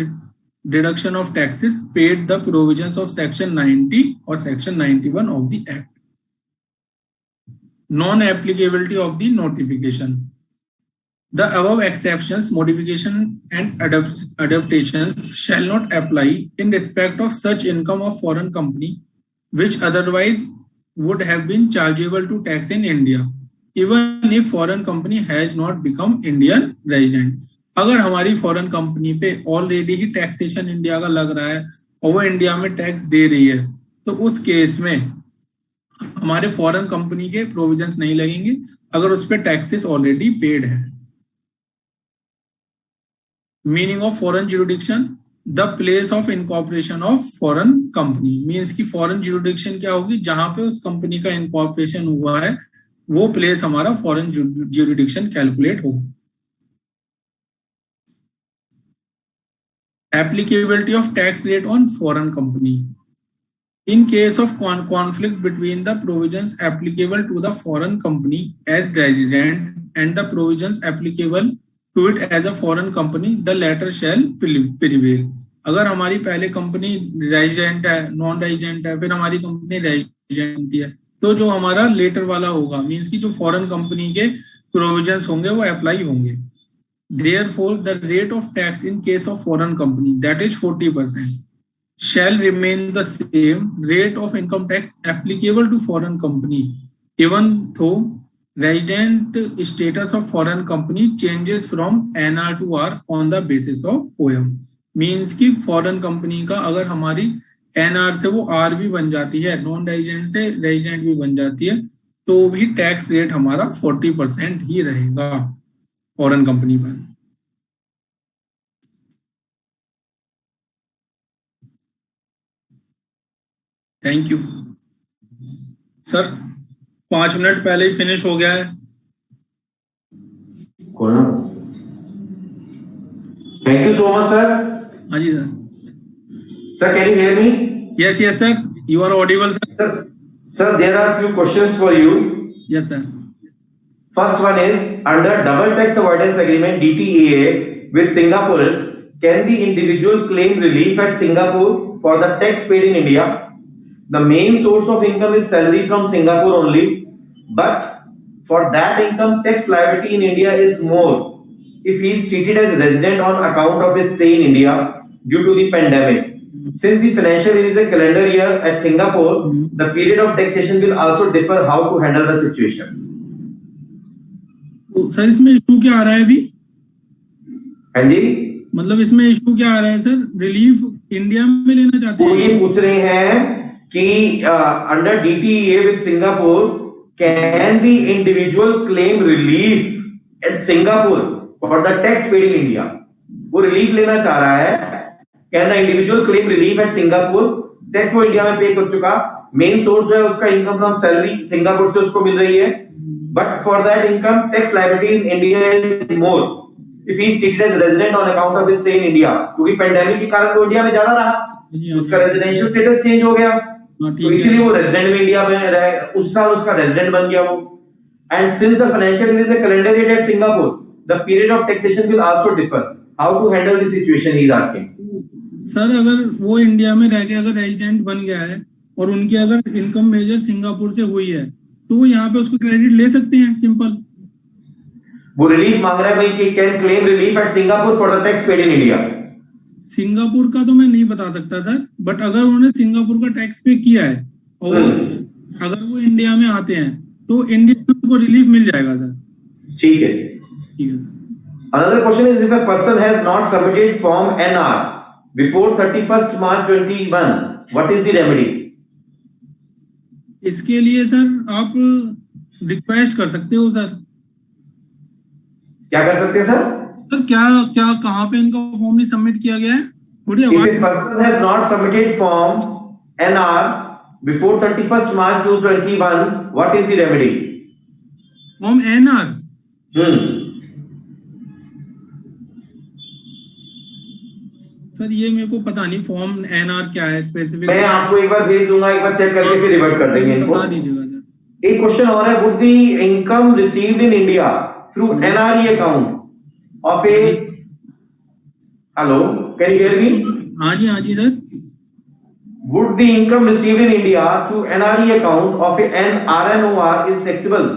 deduction of taxes paid the provisions of section 90 or section 91 of the act. Non-applicability of the notification. The above exceptions, modification and adaptations shall not apply in respect of such income of foreign company which otherwise would have been chargeable to tax in India, even if foreign company has not become Indian resident. अगर हमारी foreign company पे already ही taxation India का लग रहा है और वो India में टैक्स दे रही है तो उस केस में हमारे फॉरेन कंपनी के प्रोविजंस नहीं लगेंगे अगर उस पे टैक्सेस ऑलरेडी पेड है। Meaning of foreign jurisdiction, the place of incorporation of foreign company. Means की फॉरेन ज्यूरिडिक्शन क्या होगी, जहां पे उस कंपनी का इनकॉर्पोरेशन हुआ है वो प्लेस हमारा फॉरेन ज्यूरिडिक्शन कैलकुलेट होगा। Applicability of tax rate on foreign company. In case of conflict between the provisions applicable to the foreign company as resident and the provisions applicable to it as a foreign company, the latter shall prevail. अगर हमारी पहले company resident है, non resident है, फिर हमारी company resident है, तो जो हमारा लेटर वाला होगा मीन्स की जो फॉरेन कंपनी के प्रोविजंस होंगे वो अप्लाई होंगे। Therefore, the rate of tax in case of foreign company, that is 40%, shall remain the same rate of income tax applicable to foreign company, even though resident status of foreign company changes from NR to R on the basis of OM. Means कि foreign company का अगर हमारी NR से वो R भी बन जाती है, नॉन रेजिडेंट से रेजिडेंट भी बन जाती है, तो भी टैक्स रेट हमारा 40% ही रहेगा फॉरेन कंपनी पर। थैंक यू सर, 5 मिनट पहले ही फिनिश हो गया है। Thank you so much sir. हाँ जी sir. Sir can you hear me? Yes yes sir, you are audible sir. Sir, there are few questions for you. Yes sir. First one is, under double tax avoidance agreement DTAA with Singapore, can the individual claim relief at Singapore for the tax paid in India? The main source of income is salary from Singapore only, but for that income tax liability in India is more if he is treated as resident on account of his stay in India due to the pandemic. Since the financial year is a calendar year at Singapore, the period of taxation will also differ. How to handle the situation? Sir इसमें issue क्या आ रहा है अभी? हाँ जी, मतलब इसमें issue क्या आ रहा है सर? रिलीफ इंडिया में लेना चाहते हैं? वो ये पूछ रहे हैं कि under DTAA with Singapore, can the individual claim relief at Singapore for the tax paid in India? वो रिलीफ लेना चाह रहा है। Can the individual claim relief at Singapore? Tax वो इंडिया में पे कर चुका, मेन सोर्स जो है उसका इनकम फ्रॉम सैलरी सिंगापुर से उसको मिल रही है, but for that income tax liability in India is more if he is treated as resident on account of his stay in India. क्योंकि पेंडेमिक के कारण वो इंडिया में ज्यादा रहा, उसका रेजिडेंशियल स्टेटस चेंज हो गया, तो इसीलिए वो रेजिडेंट में इंडिया में रहे, उस साल उसका रेजिडेंट बन गया वो। And since the financial year is a calendar year at Singapore, the period of taxation will also differ. How to handle the situation he is asking. Sir अगर वो इंडिया में रह के अगर रेजिडेंट बन गया है और उनकी अगर इनकम मेजर सिंगापुर से हुई है तो वो यहाँ पे उसको क्रेडिट ले सकते हैं, सिंपल। वो रिलीफ मांग रहा है भाई कि can claim relief at Singapore for the tax paid in India. Singapore का तो मैं नहीं बता सकता सर, बट अगर उन्होंने सिंगापुर का टैक्स पे किया है और अगर वो इंडिया में आते हैं तो इंडिया में उनको रिलीफ मिल जाएगा सर। ठीक है। ठीक है। Another question is, if a person has not submitted form NR before 31st March 21, what is the remedy? इसके लिए सर आप रिक्वेस्ट कर सकते हो सर। क्या कर सकते हैं सर? सर क्या क्या कहाँ पे इनका फॉर्म नहीं सबमिट किया गया है? थोड़ी If आवाज a person has not submitted form NR before 31st March 2021, what is the remedy? Form NR sir ये मेरे को पता नहीं फॉर्म NR क्या है स्पेसिफिक। मैं आपको एक बार भेज दूंगा, एक बार चेक करके फिर रिवर्ट कर देंगे इनको। बता दीजिएगा सर। एक क्वेश्चन और है, would the income received in India through NRE account of a hello, can you hear me? हाँ जी sir. Would the income received in India through NRE account of a RNOR is taxable?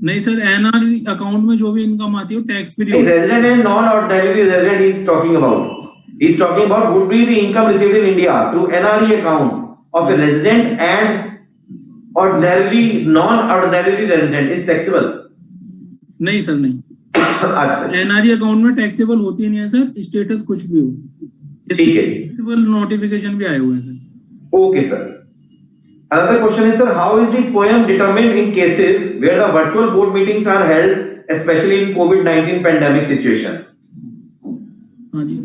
नहीं sir, NR account में जो भी income आती है tax free. Resident and non-ordinary resident he is talking about. He is talking about would be the income received in India through NRE account of a resident and ordinarily non-ordinary resident is taxable. नहीं sir नहीं। अच्छा, NRE account में taxable होती नहीं है sir, status कुछ भी हो। ठीक है, टैक्सेबल नोटिफिकेशन भी आए हुए हैं sir. Okay sir. Another question is, sir, how is the POEM determined in cases where the virtual board meetings are held, especially in COVID-19 pandemic situation? हाँ जी,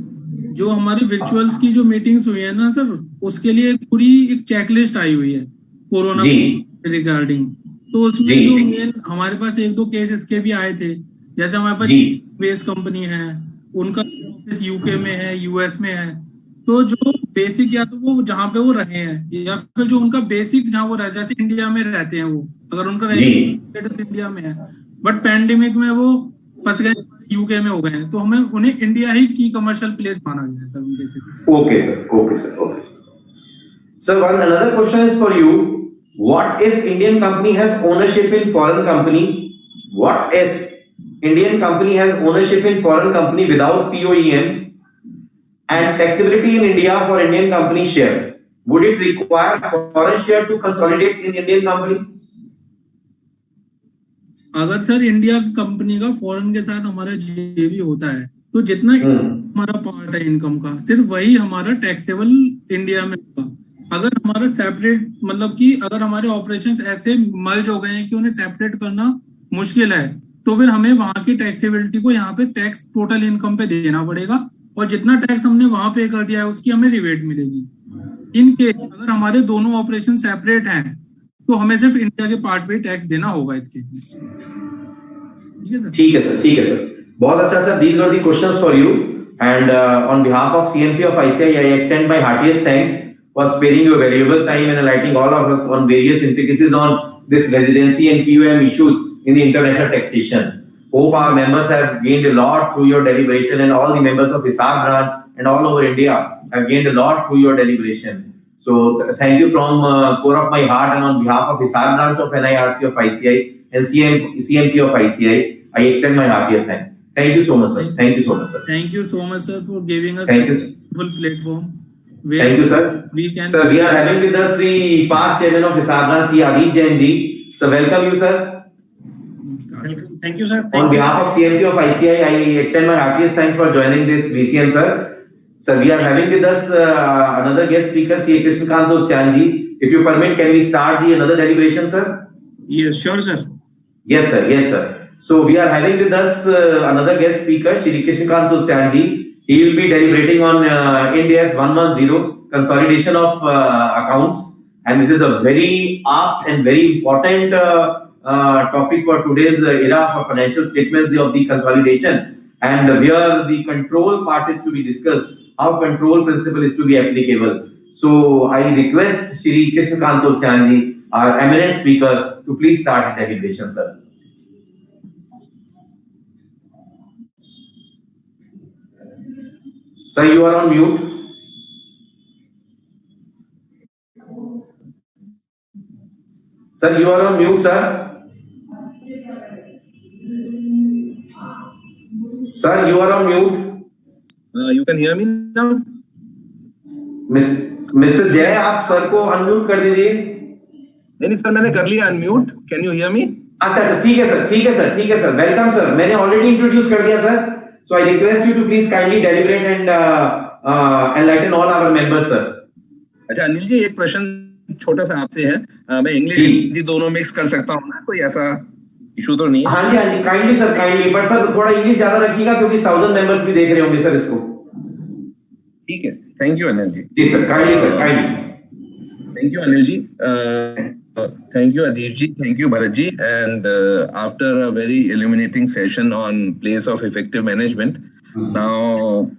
जो हमारी virtual की जो मीटिंग्स हुई है ना सर, उसके लिए पूरी एक चेकलिस्ट आई हुई है कोरोना रिगार्डिंग। तो उसमें जो मेन हमारे पास एक दो केस इसके भी आए थे, जैसे हमारे पास बेस कंपनी है, उनका ऑफिस यूके में है, यूएस में है। तो जो बेसिक या तो वो जहाँ पे वो रहे हैं या फिर जो उनका बेसिक जहाँ वो रहे, जैसे इंडिया में रहते हैं वो, अगर उनका स्टेटस इंडिया में है बट पैंडेमिक में वो फंस गए यूके में हो गए हैं, तो हमें उन्हें इंडिया ही की कमर्शियल प्लेस माना गया है सर उनके से। Okay sir, okay sir, okay sir. Sir, one another question is for you. What if Indian company has ownership in foreign company? What if Indian company has ownership in foreign company without POEM and taxability in India for Indian company share? Would it require foreign share to consolidate in Indian company? अगर sir India company का foreign के साथ हमारा जेवी होता है तो जितना हमारा पार्ट है इनकम का सिर्फ वही हमारा टैक्सेबल इंडिया में होगा। अगर हमारा सेपरेट मतलब कि अगर हमारे ऑपरेशंस ऐसे मर्ज हो गए हैं कि उन्हें सेपरेट करना मुश्किल है, तो फिर हमें वहां की टैक्सेबिलिटी को यहाँ पे टैक्स टोटल इनकम पे देना पड़ेगा और जितना टैक्स हमने वहां पे कर दिया है उसकी हमें रिबेट मिलेगी। इनके अगर हमारे दोनों ऑपरेशन सेपरेट हैं तो हमें सिर्फ इंडिया के पार्ट पे टैक्स देना होगा इसके। ठीक है सर, ठीक है सर, बहुत अच्छा sir. These were the questions for you and on behalf of CMP of ICI, I extend my heartiest thanks for sparing your valuable time and enlightening all of us on various intricacies on this residency and POM issues in the international taxation. Hope our members have gained a lot through your deliberation and all the members of Hisar branch and all over India have gained a lot through your deliberation. So thank you from core of my heart and on behalf of Hisar branch of NIRC of ICI and CMP of ICI, I extend my heartiest thanks. Thank you so much, sir. Thank you so much, sir. Thank you so much, sir, for giving us Thank you, full platform. Thank you, sir. Sir, we are having with us the past chairman of Hisar branch, Adish Jain ji. So welcome you, sir. Thank you, sir. On behalf of CMP of ICI, I extend my heartiest thanks for joining this VCM, sir. Sir, we are having with us another guest speaker, C. Krishnakant Otsyan ji. If you permit, can we start the another deliberation, sir? Yes, sure, sir. Yes, sir. Yes, sir. So we are having with us another guest speaker, Shri Krishnakant Otsyan ji. He will be deliberating on Ind AS 110 consolidation of accounts, and it is a very apt and very important topic for today's era for financial statements of the consolidation, and where the control part is to be discussed, how control principle is to be applicable. So I request Shri Krishnakant Otsyan ji, our eminent speaker, to please start the deliberation, sir. Sir, you are on mute. Sir, you are on mute, sir. Sir, you are on mute. You can hear me now? Mr. Jay, आप sir को unmute कर दीजिए। नहीं sir, मैंने कर लिया unmute. Can you hear मी? अच्छा, ठीक है सर, ठीक है सर, ठीक है सर। वेलकम सर, मैंने ऑलरेडी इंट्रोड्यूस कर दिया sir. So I request you to please kindly deliberate and enlighten all our members, sir. अच्छा अनिल जी, एक प्रश्न छोटा सा आपसे है। मैं इंग्लिश हिंदी दोनों मिक्स कर सकता हूँ ना? कोई ऐसा इशू तो नहीं है? हाँ जी kindly sir, kindly, but sir थोड़ा इंग्लिश ज्यादा रखिएगा क्योंकि 1000 मेंबर्स भी देख रहे होंगे सर इसको। ठीक है, थैंक यू अनिल जी। जी sir, kindly sir, kindly. Thank you, Anil ji. Thank you, Adhish ji. Thank you, Bharat ji. And after a very illuminating session on place of effective management, now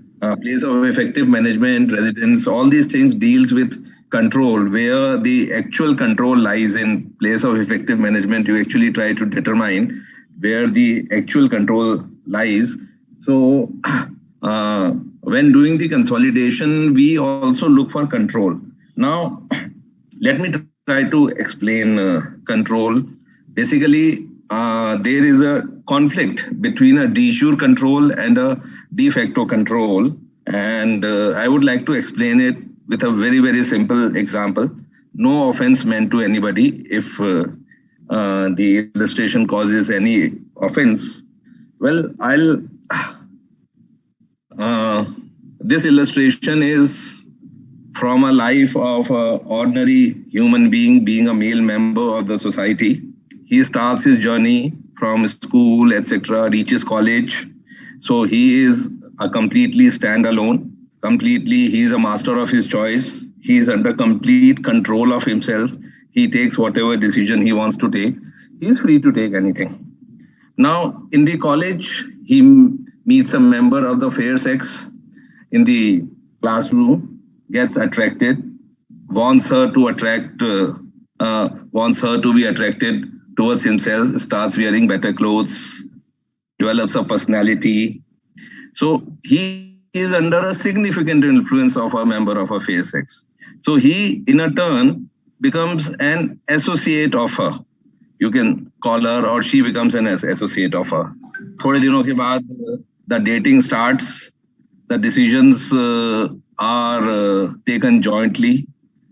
place of effective management, residence, all these things deals with control, where the actual control lies in place of effective management. You actually try to determine where the actual control lies. So when doing the consolidation, we also look for control. Now, let me try to explain control. Basically, there is a conflict between a de jure control and a de facto control. And I would like to explain it with a very, very simple example. No offense meant to anybody. If the illustration causes any offense, well, this illustration is from a life of an ordinary human being a male member of the society. He starts his journey from school, etc., reaches college. So he is a completely standalone, he is a master of his choice. He is under complete control of himself. He takes whatever decision he wants to take. He is free to take anything. Now, in the college, he meets a member of the fair sex in the classroom, gets attracted, wants her to be attracted towards himself, starts wearing better clothes, develops a personality. So he is under a significant influence of a member of a fair sex. So he, in a turn, becomes an associate of her. You can call her, or she becomes an associate of her. थोड़े दिनों के बाद the dating starts, the decisions are taken jointly.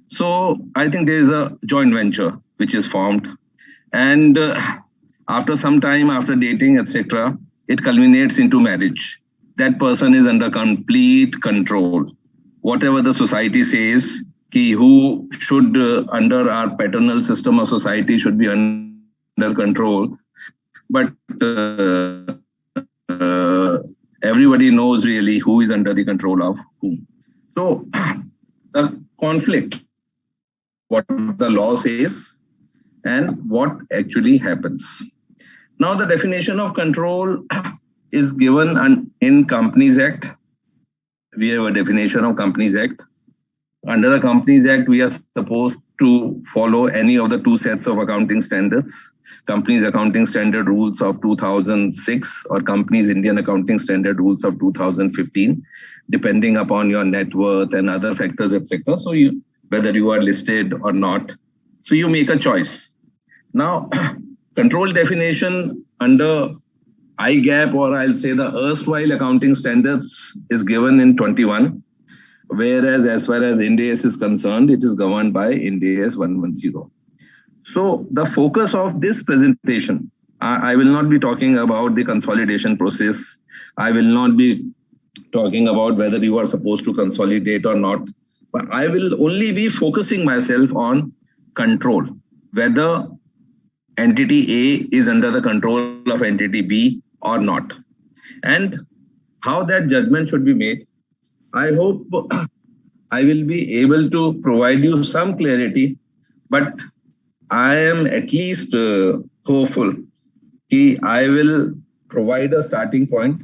So I think there is a joint venture which is formed. And after some time, after dating, etc., it culminates into marriage. That person is under complete control. Whatever the society says, who should, under our paternal system of society, should be under control. But everybody knows really who is under the control of whom. So the conflict, what the law says and what actually happens. Now the definition of control is given in Companies Act. We have a definition of Companies Act. Under the Companies Act, we are supposed to follow any of the two sets of accounting standards. Companies Accounting Standard Rules of 2006 or Companies Indian Accounting Standard Rules of 2015, depending upon your net worth and other factors, etc. So whether you are listed or not, so you make a choice. Now, control definition under IGAAP, or I'll say the erstwhile accounting standards, is given in 21, whereas as far as Ind AS is concerned, it is governed by Ind AS 110. So the focus of this presentation, I will not be talking about the consolidation process. I will not be talking about whether you are supposed to consolidate or not. But I will only be focusing myself on control, whether entity A is under the control of entity B or not, and how that judgment should be made. I hope I will be able to provide you some clarity, but I am at least hopeful that I will provide a starting point,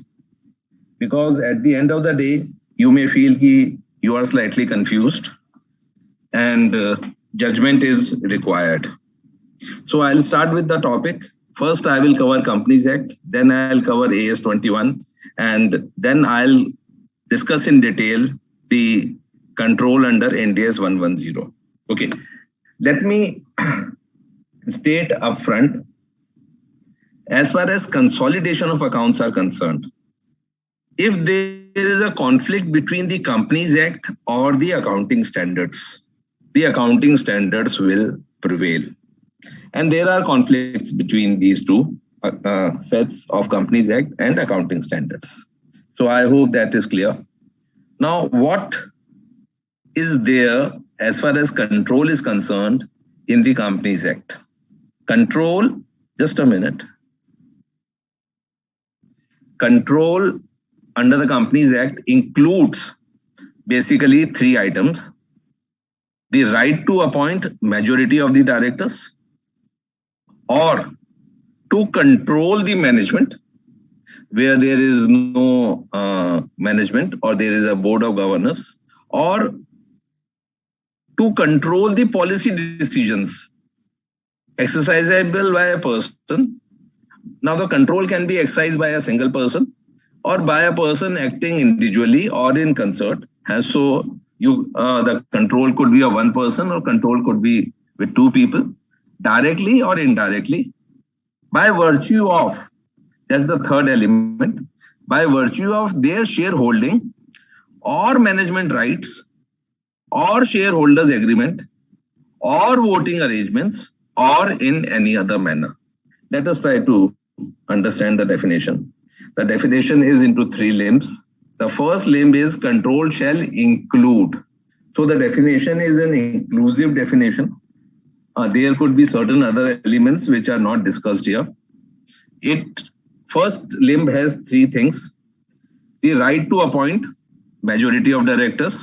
because at the end of the day, you may feel that you are slightly confused and judgment is required. So I'll start with the topic. First, I will cover Companies Act, then I'll cover AS 21, and then I'll discuss in detail the control under Ind AS 110. Okay, let me state upfront, as far as consolidation of accounts are concerned, if there is a conflict between the Companies Act or the accounting standards will prevail. And there are conflicts between these two sets of Companies Act and accounting standards. So I hope that is clear. Now, what is there as far as control is concerned in the Companies Act? Control, just a minute. control under the Companies Act includes basically 3 items: the right to appoint majority of the directors, or to control the management where there is no management or there is a board of governors, or to control the policy decisions exercisable by a person. Now the control can be exercised by a single person or by a person acting individually or in concert. And so the control could be of one person, or control could be with 2 people, directly or indirectly, by virtue of, that's the third element, by virtue of their shareholding or management rights or shareholders agreement or voting arrangements or in any other manner. Let us try to understand the definition. The definition is into 3 limbs. The first limb is control shall include. So the definition is an inclusive definition. There could be certain other elements which are not discussed here. First limb has 3 things. The right to appoint majority of directors.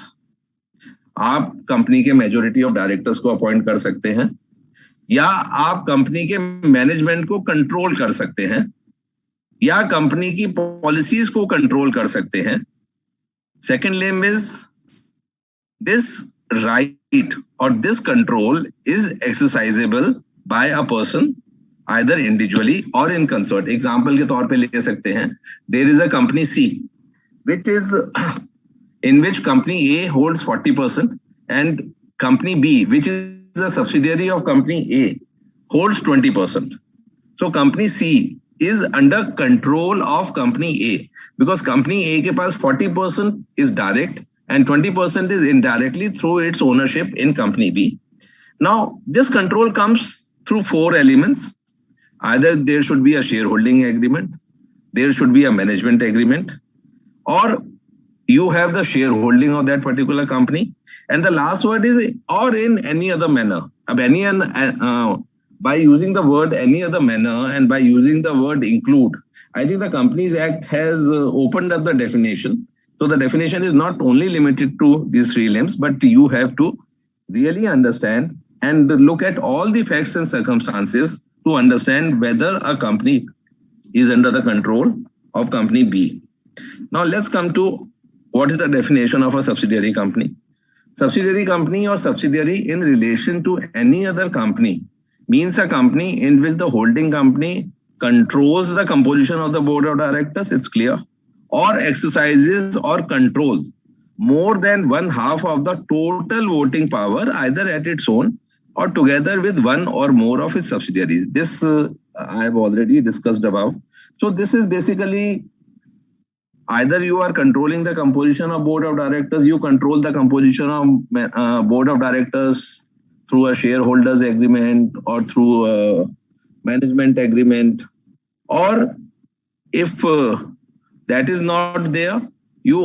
आप company के majority of directors को appoint कर सकते हैं, या आप company के management को कंट्रोल कर सकते हैं, या कंपनी की पॉलिसीज को कंट्रोल कर सकते हैं. Second limb is this right और this control is exercisable by a person either individually और इन कंसर्ट. एग्जांपल के तौर पे ले सकते हैं, there is a company C which is in which company A holds 40% and company B, which is a subsidiary of company A, holds 20%. So company C is under control of company A because company A के पास 40% is direct and 20% is indirectly through its ownership in company B. Now this control comes through 4 elements. Either there should be a shareholding agreement, there should be a management agreement, or you have the shareholding of that particular company. And the last word is or in any other manner. By using the word any other manner and by using the word include, I think the Companies Act has opened up the definition. So the definition is not only limited to these 3 limbs, but you have to really understand and look at all the facts and circumstances to understand whether a company is under the control of company B. Now let's come to what is the definition of a subsidiary company. Subsidiary company or subsidiary in relation to any other company means a company in which the holding company controls the composition of the board of directors, it's clear, or exercises or controls more than 1/2 of the total voting power either at its own or together with one or more of its subsidiaries. This I have already discussed above. So this is basically either you are controlling the composition of board of directors, you control the composition of board of directors through a shareholders agreement or through a management agreement, or if that is not there, you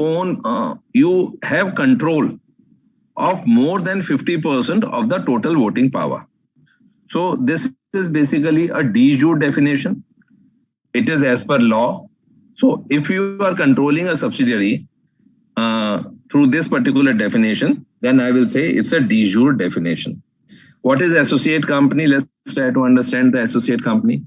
have control of more than 50% of the total voting power. So this is basically a de jure definition. It is as per law. So if you are controlling a subsidiary through this particular definition, then I will say it's a de jure definition. What is associate company? Let's try to understand the associate company.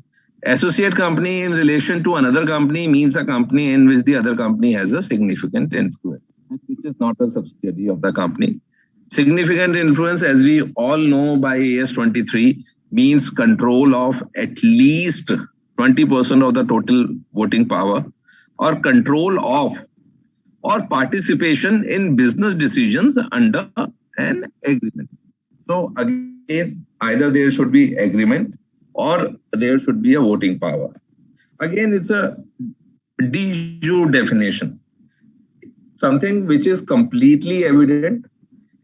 Associate company in relation to another company means a company in which the other company has a significant influence, which is not a subsidiary of the company. Significant influence, as we all know by AS 23, means control of at least 20% of the total voting power, or control of or participation in business decisions under an agreement. So again, either there should be agreement or there should be a voting power. Again, it's a de jure definition. Something which is completely evident,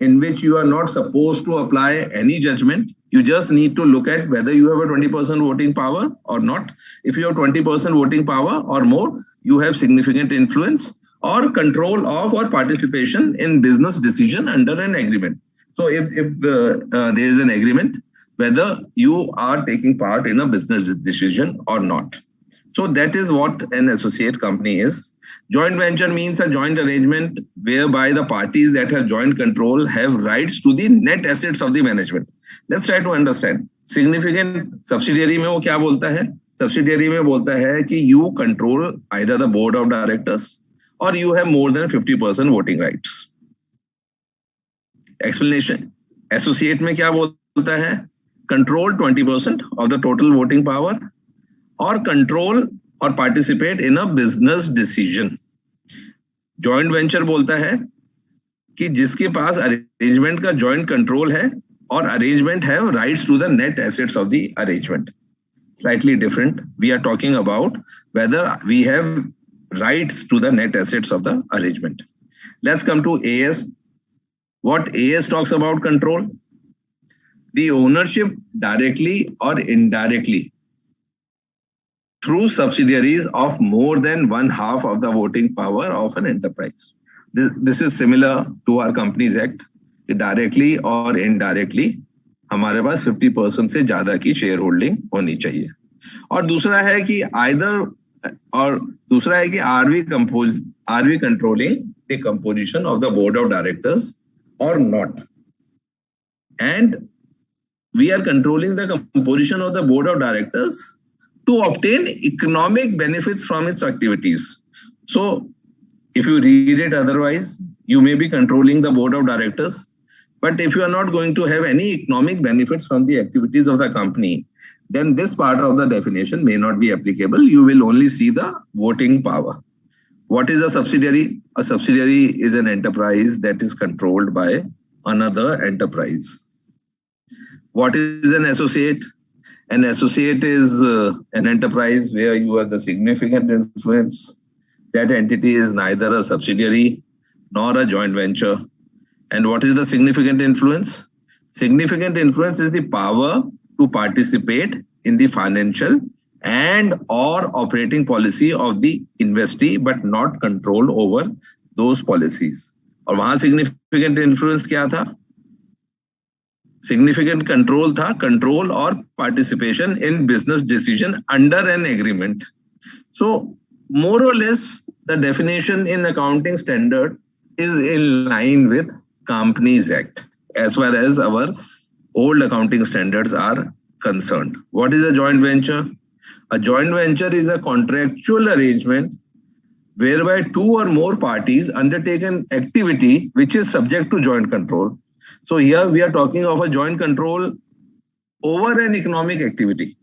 in which you are not supposed to apply any judgment. You just need to look at whether you have a 20% voting power or not. If you have 20% voting power or more, you have significant influence or control of or participation in business decision under an agreement. So if there is an agreement, whether you are taking part in a business decision or not. So that is what an associate company is. Joint venture means a joint arrangement whereby the parties that have joint control have rights to the net assets of the management. Let's try to understand. Significant subsidiary में वो क्या बोलता है? Subsidiary में बोलता है कि you control either the board of directors or you have more than 50% voting rights. Explanation. Associate में क्या बोलता है? Control 20% of the total voting power or control or participate in a business decision. Joint venture बोलता है कि जिसके पास arrangement का joint control है और arrangement have rights to the net assets of the arrangement. Slightly different. We are talking about whether we have rights to the net assets of the arrangement. Let's come to AS. What AS talks about control? The ownership directly or indirectly through subsidiaries of more than 1/2 of the voting power of an enterprise. This is similar to our Companies Act. Directly or indirectly हमारे पास 50% से ज्यादा की share holding होनी चाहिए. और दूसरा है कि are we controlling the composition of the board of directors or not? And we are controlling the composition of the board of directors to obtain economic benefits from its activities. So if you read it otherwise, you may be controlling the board of directors, but if you are not going to have any economic benefits from the activities of the company, then this part of the definition may not be applicable. You will only see the voting power. What is a subsidiary? A subsidiary is an enterprise that is controlled by another enterprise. What is an associate? An associate is an enterprise where you are the significant influence. That entity is neither a subsidiary nor a joint venture. And what is the significant influence? Significant influence is the power to participate in the financial and or operating policy of the investee, but not control over those policies. और वहां significant influence क्या था? Significant control था, control or participation in business decision under an agreement. So more or less the definition in accounting standard is in line with Companies Act as far as our old accounting standards are concerned. What is a joint venture? A joint venture is a contractual arrangement whereby two or more parties undertake an activity which is subject to joint control. So here we are talking of a joint control over an economic activity.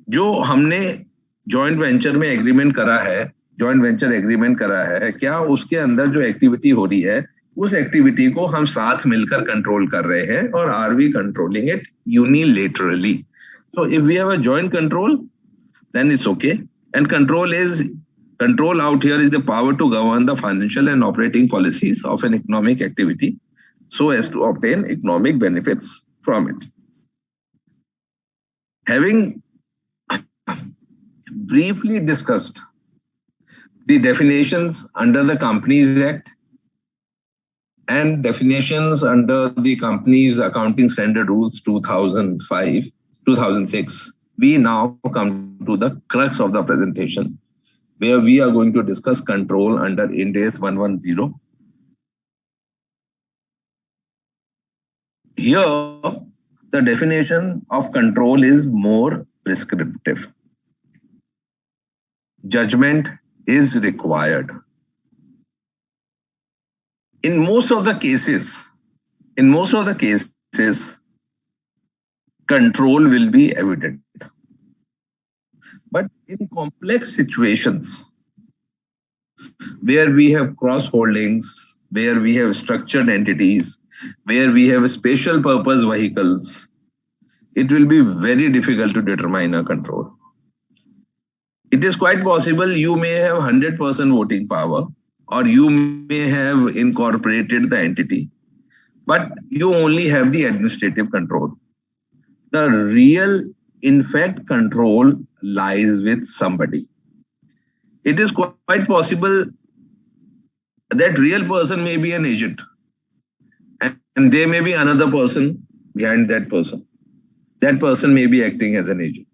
जो हमने joint venture में agreement करा है, joint venture agreement करा है, क्या उसके अंदर जो activity हो रही है, उस activity को हम साथ मिलकर control कर रहे हैं, और are we controlling it unilaterally? So if we have a joint control, then it's okay. And control out here is the power to govern the financial and operating policies of an economic activity so as to obtain economic benefits from it. Having briefly discussed the definitions under the Companies Act and definitions under the Companies Accounting Standard Rules 2006, we now come to the crux of the presentation, where we are going to discuss control under Ind AS 110. Here, the definition of control is more prescriptive. Judgment is required. In most of the cases, control will be evident. But in complex situations where we have cross holdings, where we have structured entities, where we have special purpose vehicles, it will be very difficult to determine a control. It is quite possible you may have 100% voting power, or you may have incorporated the entity, but you only have the administrative control. The real, in fact, control lies with somebody. It is quite possible that real person may be an agent, and there may be another person behind that person. That person may be acting as an agent.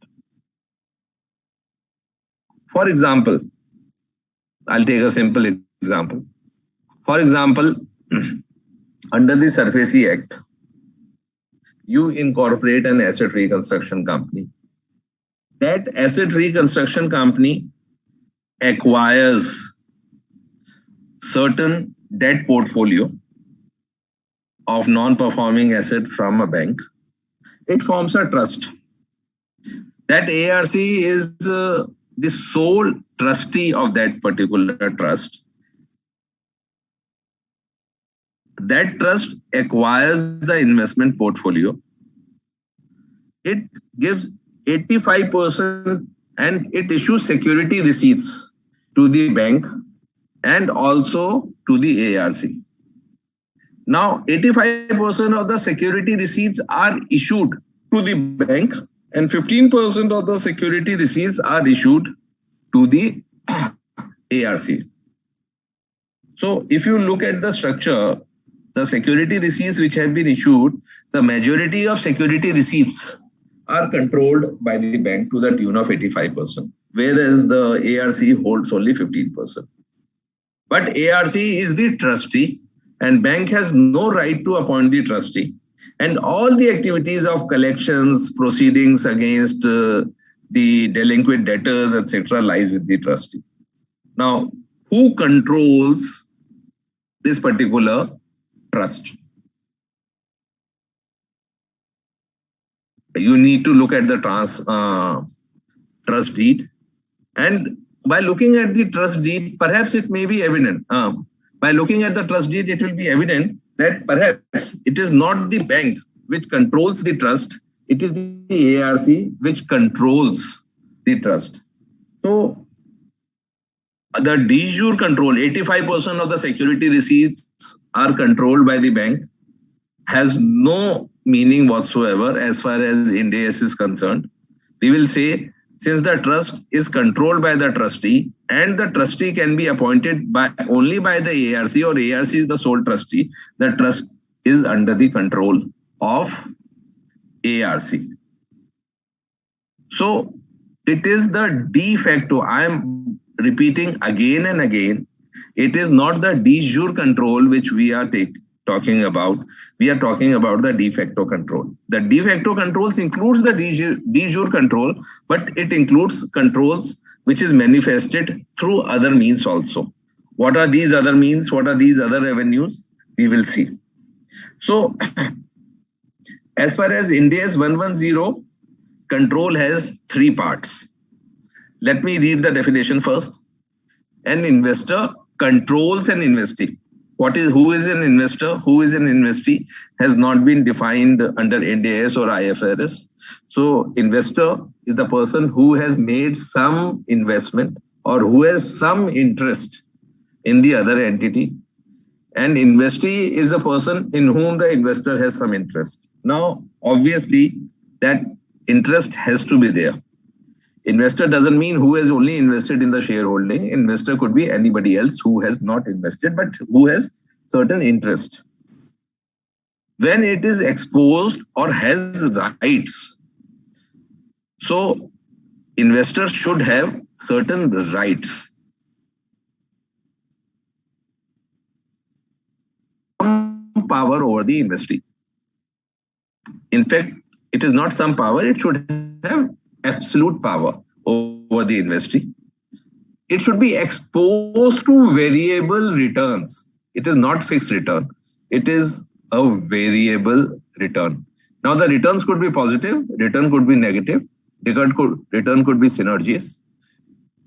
For example, I'll take a simple example. For example, under the SARFAESI Act, you incorporate an asset reconstruction company. That asset reconstruction company acquires certain debt portfolio of non-performing asset from a bank. It forms a trust. That ARC is the sole trustee of that particular trust. That trust acquires the investment portfolio. It gives 85% and it issues security receipts to the bank and also to the ARC. Now, 85% of the security receipts are issued to the bank and 15% of the security receipts are issued to the ARC. So if you look at the structure, the security receipts which have been issued, the majority of security receipts are controlled by the bank to the tune of 85%, whereas the ARC holds only 15%. But ARC is the trustee and bank has no right to appoint the trustee. And all the activities of collections, proceedings against the delinquent debtors, etc., lies with the trustee. Now, who controls this particular trust? You need to look at the trust deed, and by looking at the trust deed, perhaps it may be evident. By looking at the trust deed, it will be evident that perhaps it is not the bank which controls the trust, it is the ARC which controls the trust. So the de jure control, 85% of the security receipts are controlled by the bank, has no meaning whatsoever as far as Ind AS is concerned. We will say, since the trust is controlled by the trustee and the trustee can be appointed only by the ARC, or ARC is the sole trustee, the trust is under the control of ARC. So it is the de facto, I am repeating again and again, it is not the de jure control which we are talking about. We are talking about the de facto control. The de facto controls includes the de jure control, but it includes controls which is manifested through other means also. What are these other means? What are these other avenues? We will see. So, as far as Ind AS 110, control has three parts. Let me read the definition first. An investor controls an investee. Who is an investor? Who is an investee has not been defined under Ind AS or IFRS. So investor is the person who has made some investment or who has some interest in the other entity. And investee is a person in whom the investor has some interest. Now, obviously, that interest has to be there. Investor doesn't mean who has only invested in the shareholding. Investor could be anybody else who has not invested, but who has certain interest. When it is exposed or has rights, so investors should have certain rights. Some power over the investee. In fact, it is not some power, it should have absolute power over the investee. It should be exposed to variable returns. It is not fixed return. It is a variable return. Now the returns could be positive, return could be negative, return could be synergies.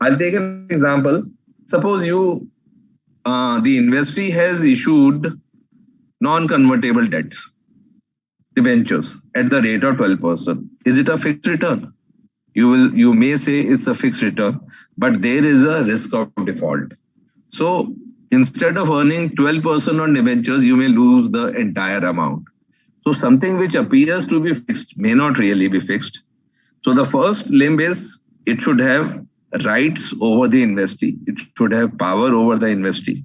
I'll take an example. Suppose the investee has issued non-convertible debts, debentures at the rate of 12%. Is it a fixed return? You may say it's a fixed return, but there is a risk of default. So instead of earning 12% on debentures, you may lose the entire amount. So something which appears to be fixed may not really be fixed. So the first limb is it should have rights over the investee. It should have power over the investee.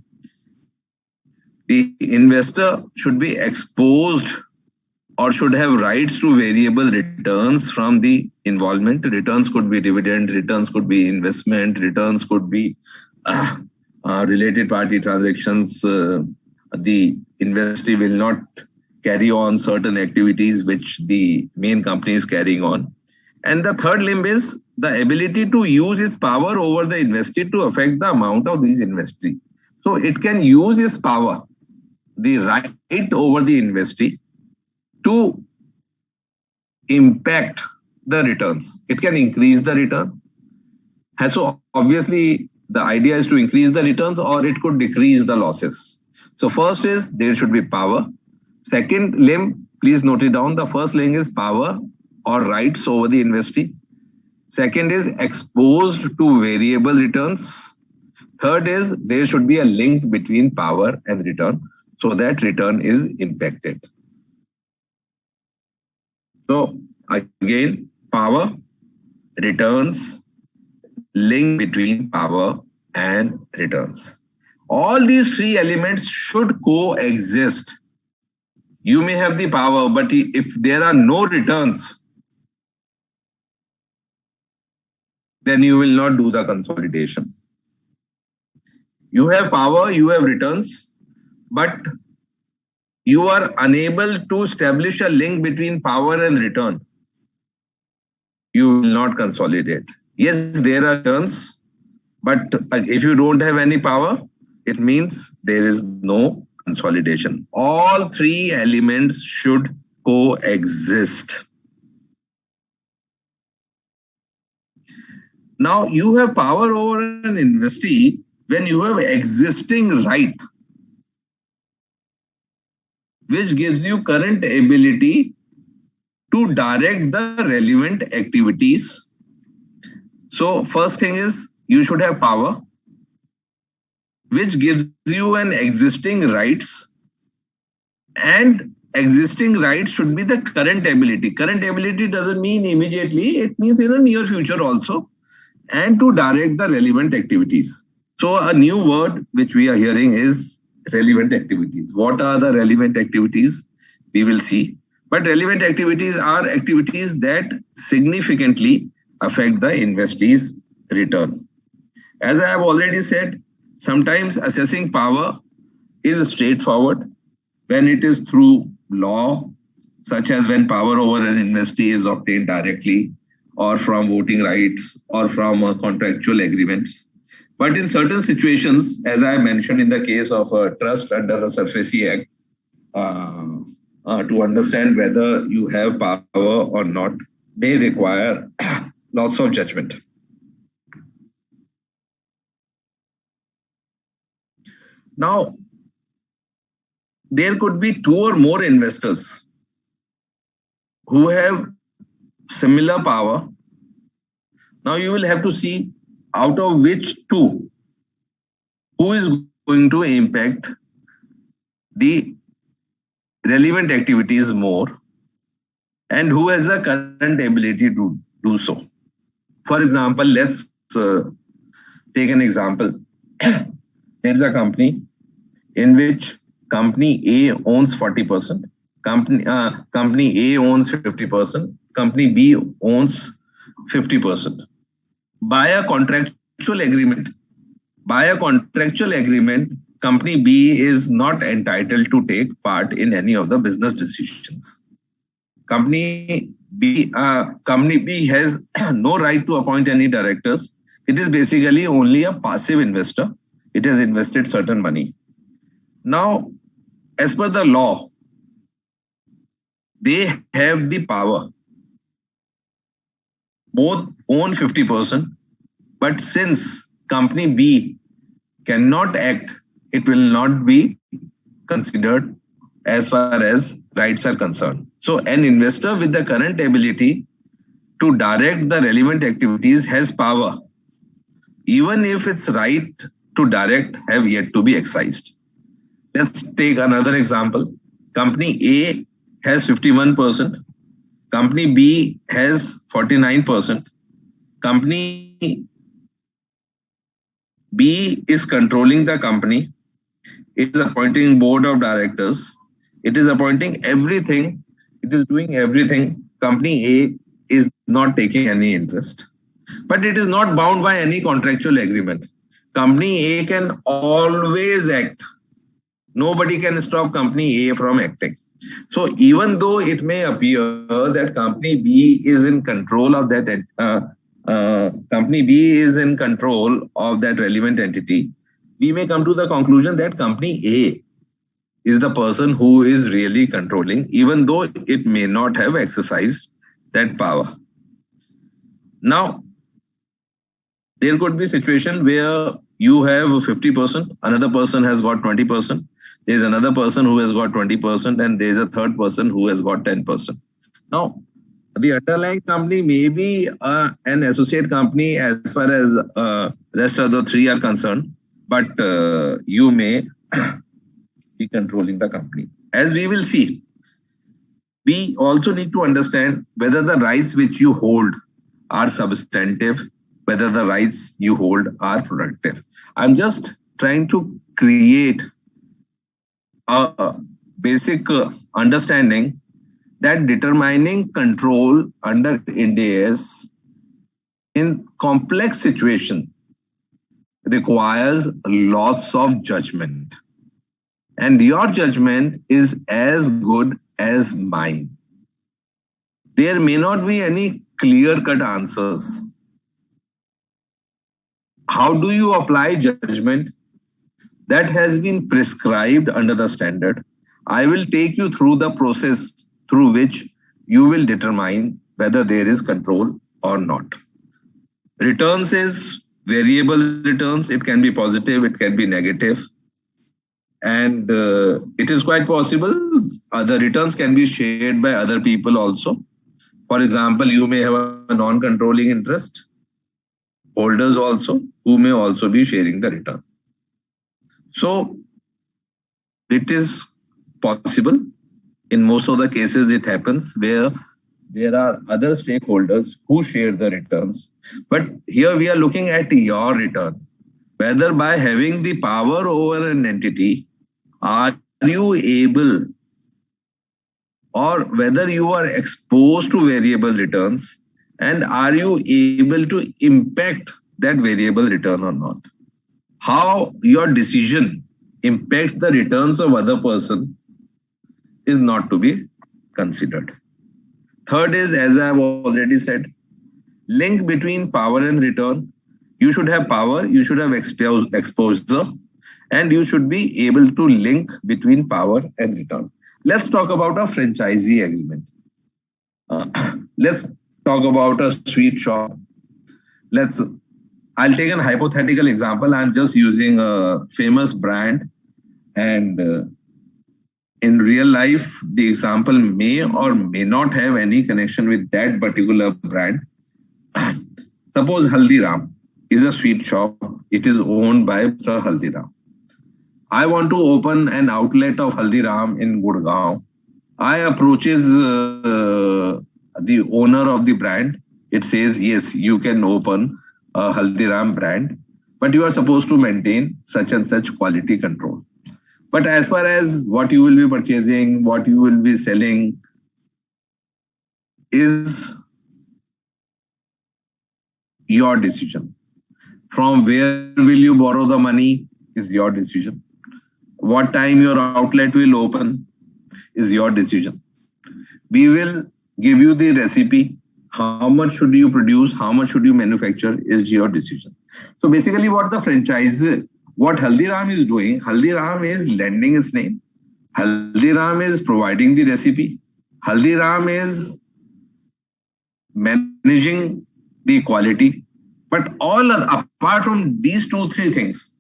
The investor should be exposed or should have rights to variable returns from the involvement. Returns could be dividend, returns could be investment, returns could be related party transactions. The investee will not carry on certain activities which the main company is carrying on. And the third limb is the ability to use its power over the investee to affect the amount of these investee. So it can use its power, the right over the investee, to impact the returns. It can increase the return. So obviously the idea is to increase the returns, or it could decrease the losses. So first is there should be power. Second limb, please note it down. The first limb is power or rights over the investee. Second is exposed to variable returns. Third is there should be a link between power and return so that return is impacted. So again, power, returns, link between power and returns. All these three elements should coexist. You may have the power, but if there are no returns, then you will not do the consolidation. You have power, you have returns, but you are unable to establish a link between power and return. You will not consolidate. Yes, there are returns, but if you don't have any power, it means there is no consolidation. All three elements should coexist. Now you have power over an investee when you have existing right, which gives you current ability to direct the relevant activities. So first thing is you should have power, which gives you an existing rights, and existing rights should be the current ability. Current ability doesn't mean immediately, it means in the near future also, and to direct the relevant activities. So a new word which we are hearing is relevant activities. What are the relevant activities? We will see. But relevant activities are activities that significantly affect the investee's return. As I have already said, sometimes assessing power is straightforward when it is through law, such as when power over an investee is obtained directly, or from voting rights, or from contractual agreements. But in certain situations, as I mentioned in the case of a trust under the SARFAESI Act, to understand whether you have power or not may require lots of judgment. Now, there could be two or more investors who have similar power. Now you will have to see out of which two, who is going to impact the relevant activities more, and who has the current ability to do so. For example, let's take an example. There is a company in which company A owns 40%, company A owns 50%, company B owns 50%. By a contractual agreement, company B is not entitled to take part in any of the business decisions. Company B has no right to appoint any directors. It is basically only a passive investor. It has invested certain money. Now, as per the law, they have the power. Both own 50%, but since company B cannot act, it will not be considered as far as rights are concerned. So an investor with the current ability to direct the relevant activities has power, even if its right to direct have yet to be exercised. Let's take another example. Company A has 51%. Company B has 49%. Company B is controlling the company. It is appointing board of directors. It is appointing everything It is doing everything. Company A is not taking any interest, but it is not bound by any contractual agreement. Company A can always act. Nobody can stop company A from acting. So even though it may appear that company B is in control of that, company B is in control of that relevant entity, we may come to the conclusion that company A is the person who is really controlling, even though it may not have exercised that power. Now, there could be a situation where you have 50%, another person has got 20%, there's another person who has got 20%, and there's a third person who has got 10%. Now, the underlying company may be an associate company as far as rest of the three are concerned, but you may be controlling the company. As we will see, we also need to understand whether the rights which you hold are substantive, whether the rights you hold are productive. I'm just trying to create a basic understanding that determining control under Ind AS in complex situation requires lots of judgment. And your judgment is as good as mine. There may not be any clear-cut answers. How do you apply judgment? That has been prescribed under the standard. I will take you through the process through which you will determine whether there is control or not. Returns is variable returns. It can be positive, it can be negative. And it is quite possible the returns can be shared by other people also. For example, you may have a non-controlling interest, holders also, who may also be sharing the return. So it is possible. In most of the cases, it happens where there are other stakeholders who share the returns. But here we are looking at your return. Whether by having the power over an entity, are you able, or whether you are exposed to variable returns, and are you able to impact that variable return or not? How your decision impacts the returns of other person is not to be considered. Third is, as I have already said, link between power and return. You should have power, you should have exposure, and you should be able to link between power and return. Let's talk about a franchisee agreement. Let's talk about a sweet shop. I'll take a hypothetical example. I'm just using a famous brand, and in real life, the example may or may not have any connection with that particular brand. Suppose Haldiram is a sweet shop. It is owned by Mr. Haldiram. I want to open an outlet of Haldiram in Gurgaon. I approaches the owner of the brand. It says, yes, you can open a Haldiram brand, but you are supposed to maintain such and such quality control. But as far as what you will be purchasing, what you will be selling is your decision. From where will you borrow the money is your decision. What time your outlet will open is your decision. We will give you the recipe. How much should you produce? How much should you manufacture is your decision. So basically what what Haldiram is doing, Haldiram is lending its name. Haldiram is providing the recipe. Haldiram is managing the quality. But apart from these 2-3 things,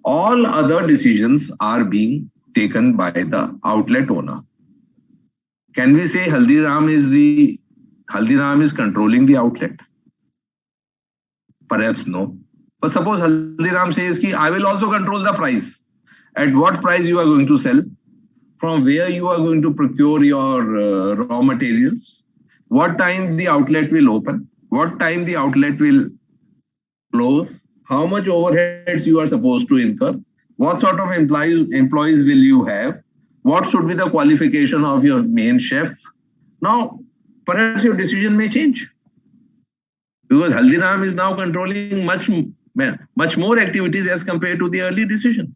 all other decisions are being taken by the outlet owner. Can we say Haldiram is controlling the outlet? Perhaps no. But suppose Haldiram says, I will also control the price. At what price you are going to sell? From where you are going to procure your raw materials? What time the outlet will open? What time the outlet will close? How much overheads you are supposed to incur? What sort of employees will you have? What should be the qualification of your main chef? Now, perhaps your decision may change because Haldiram is now controlling much more activities as compared to the early decision.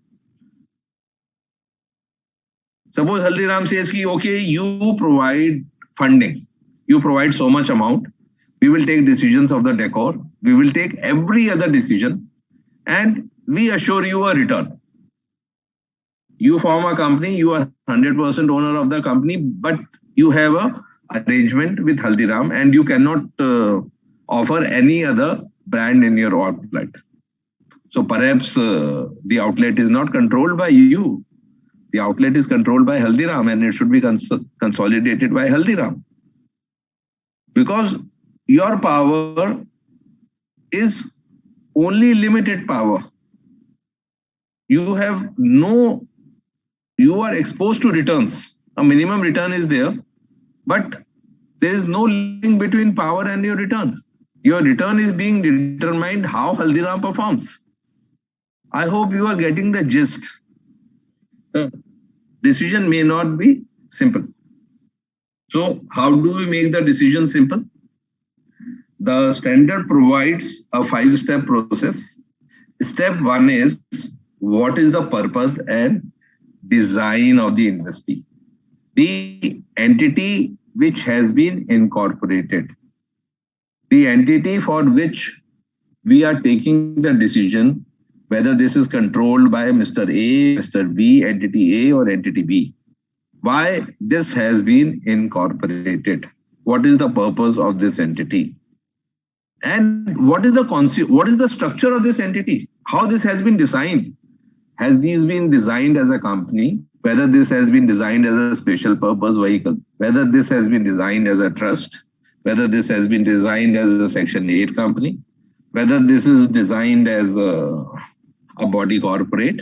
Suppose Haldiram says, okay, you provide funding, you provide so much amount, we will take decisions of the decor, we will take every other decision, and we assure you a return. You form a company, you are 100% owner of the company, but you have a arrangement with Haldiram and you cannot offer any other brand in your outlet. So perhaps the outlet is not controlled by you. The outlet is controlled by Haldiram and it should be consolidated by Haldiram. Because your power is only limited power. You are exposed to returns. A minimum return is there, but there is no link between power and your return. Your return is being determined how Haldiram performs. I hope you are getting the gist. Decision may not be simple. So how do we make the decision simple? The standard provides a 5-step process. Step 1 is what is the purpose and design of the industry. The entity which has been incorporated. The entity for which we are taking the decision, whether this is controlled by Mr. A, Mr. B, entity A or entity B. Why this has been incorporated? What is the purpose of this entity? And what is the structure of this entity? How this has been designed? Has these been designed as a company? Whether this has been designed as a special purpose vehicle? Whether this has been designed as a trust? Whether this has been designed as a Section 8 company? Whether this is designed as a body corporate?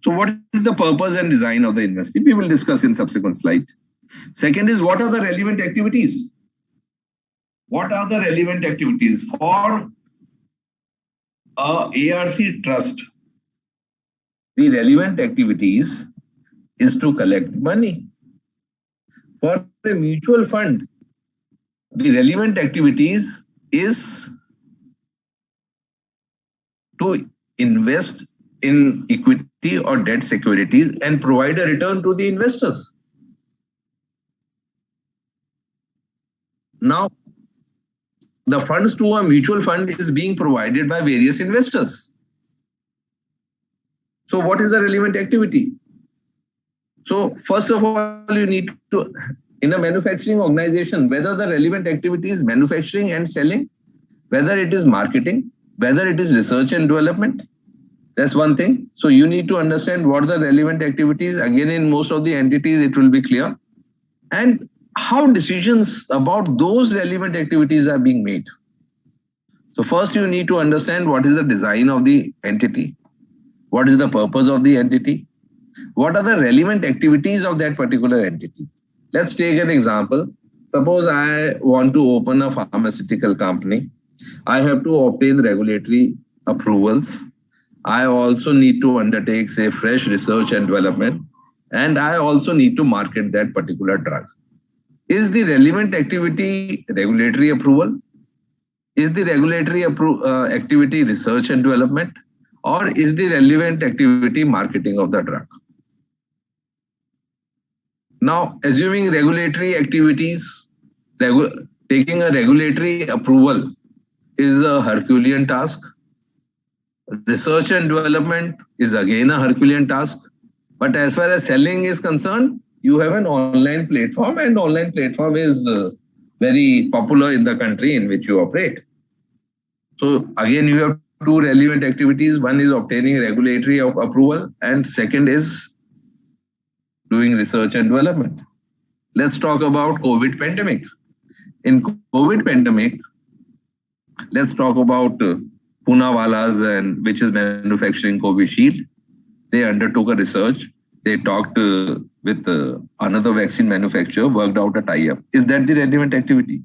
So what is the purpose and design of the industry? We will discuss in subsequent slide. Second is what are the relevant activities? What are the relevant activities for a ARC trust? The relevant activities is to collect money. For a mutual fund, the relevant activities is to invest in equity or debt securities and provide a return to the investors. Now, the funds to a mutual fund is being provided by various investors. So what is the relevant activity? So first of all, you need to, in a manufacturing organization, whether the relevant activity is manufacturing and selling, whether it is marketing, whether it is research and development. That's one thing. So you need to understand what are the relevant activities. Again, in most of the entities, it will be clear. And how decisions about those relevant activities are being made. So first you need to understand what is the design of the entity. What is the purpose of the entity? What are the relevant activities of that particular entity? Let's take an example. Suppose I want to open a pharmaceutical company. I have to obtain regulatory approvals. I also need to undertake, say, fresh research and development. And I also need to market that particular drug. Is the relevant activity regulatory approval? Is the regulatory activity research and development? Or is the relevant activity marketing of the drug? Now, assuming regulatory activities, taking a regulatory approval is a Herculean task. Research and development is again a Herculean task. But as far as selling is concerned, you have an online platform, and online platform is very popular in the country in which you operate. So again, you have two relevant activities. One is obtaining regulatory approval, and second is doing research and development. Let's talk about COVID pandemic. In COVID pandemic, let's talk about Poonawala's, and which is manufacturing Covishield. They undertook a research. They talked with another vaccine manufacturer, worked out a tie-up. Is that the relevant activity?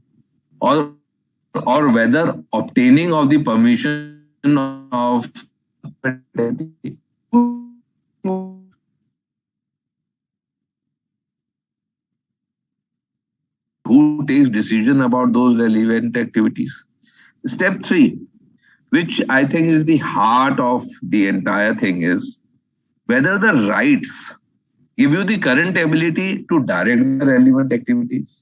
Or whether obtaining of the permission of who takes decision about those relevant activities. Step 3, which I think is the heart of the entire thing, is whether the rights give you the current ability to direct the relevant activities.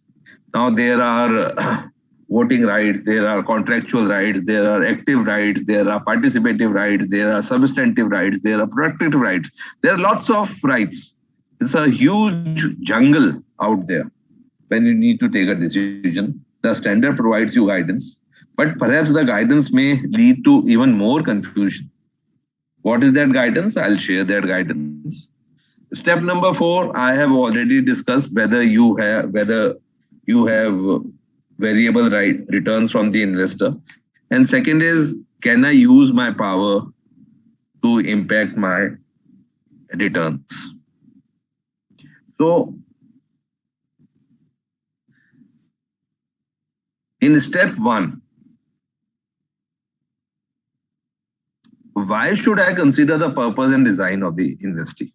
Now there are voting rights, there are contractual rights, there are active rights, there are participative rights, there are substantive rights, there are protective rights. There are lots of rights. It's a huge jungle out there when you need to take a decision. The standard provides you guidance, but perhaps the guidance may lead to even more confusion. What is that guidance? I'll share that guidance. Step number 4, I have already discussed whether you have variable returns from the investor. And second is, can I use my power to impact my returns? So in step 1, why should I consider the purpose and design of the investee?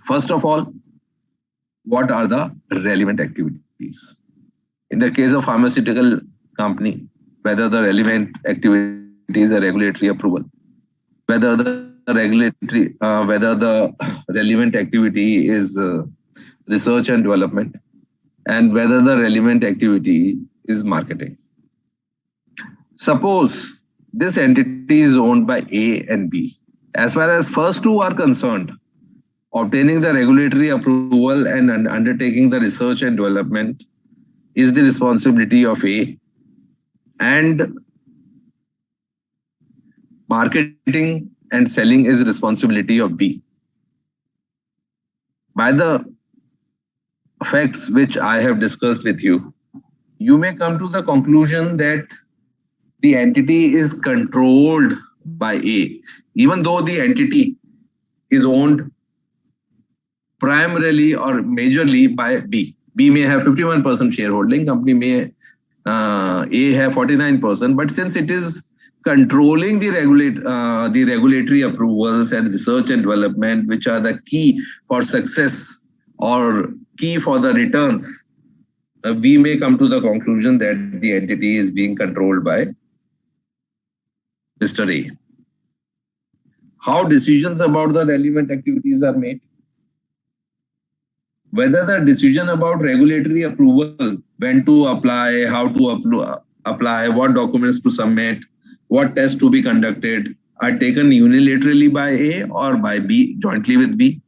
First of all, what are the relevant activities? In the case of pharmaceutical company, whether the relevant activity is a regulatory approval, whether the relevant activity is research and development, and whether the relevant activity is marketing. Suppose this entity is owned by A and B. As far as first two are concerned, obtaining the regulatory approval and undertaking the research and development is the responsibility of A, and marketing and selling is the responsibility of B. By the facts which I have discussed with you, you may come to the conclusion that the entity is controlled by A, even though the entity is owned primarily or majorly by B. B may have 51% shareholding, company may A have 49%, but since it is controlling the regulatory approvals and research and development, which are the key for success or key for the returns, we may come to the conclusion that the entity is being controlled by Mr. A. How decisions about the relevant activities are made? Whether the decision about regulatory approval, when to apply, how to apply, what documents to submit, what tests to be conducted, are taken unilaterally by A or by B, jointly with B.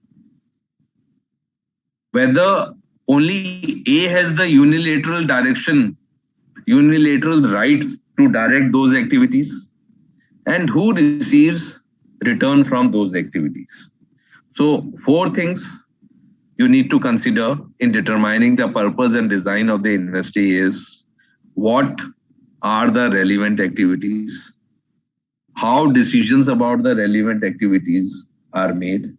Whether only A has the unilateral rights to direct those activities, and who receives return from those activities. So 4 things you need to consider in determining the purpose and design of the investee is: what are the relevant activities, how decisions about the relevant activities are made,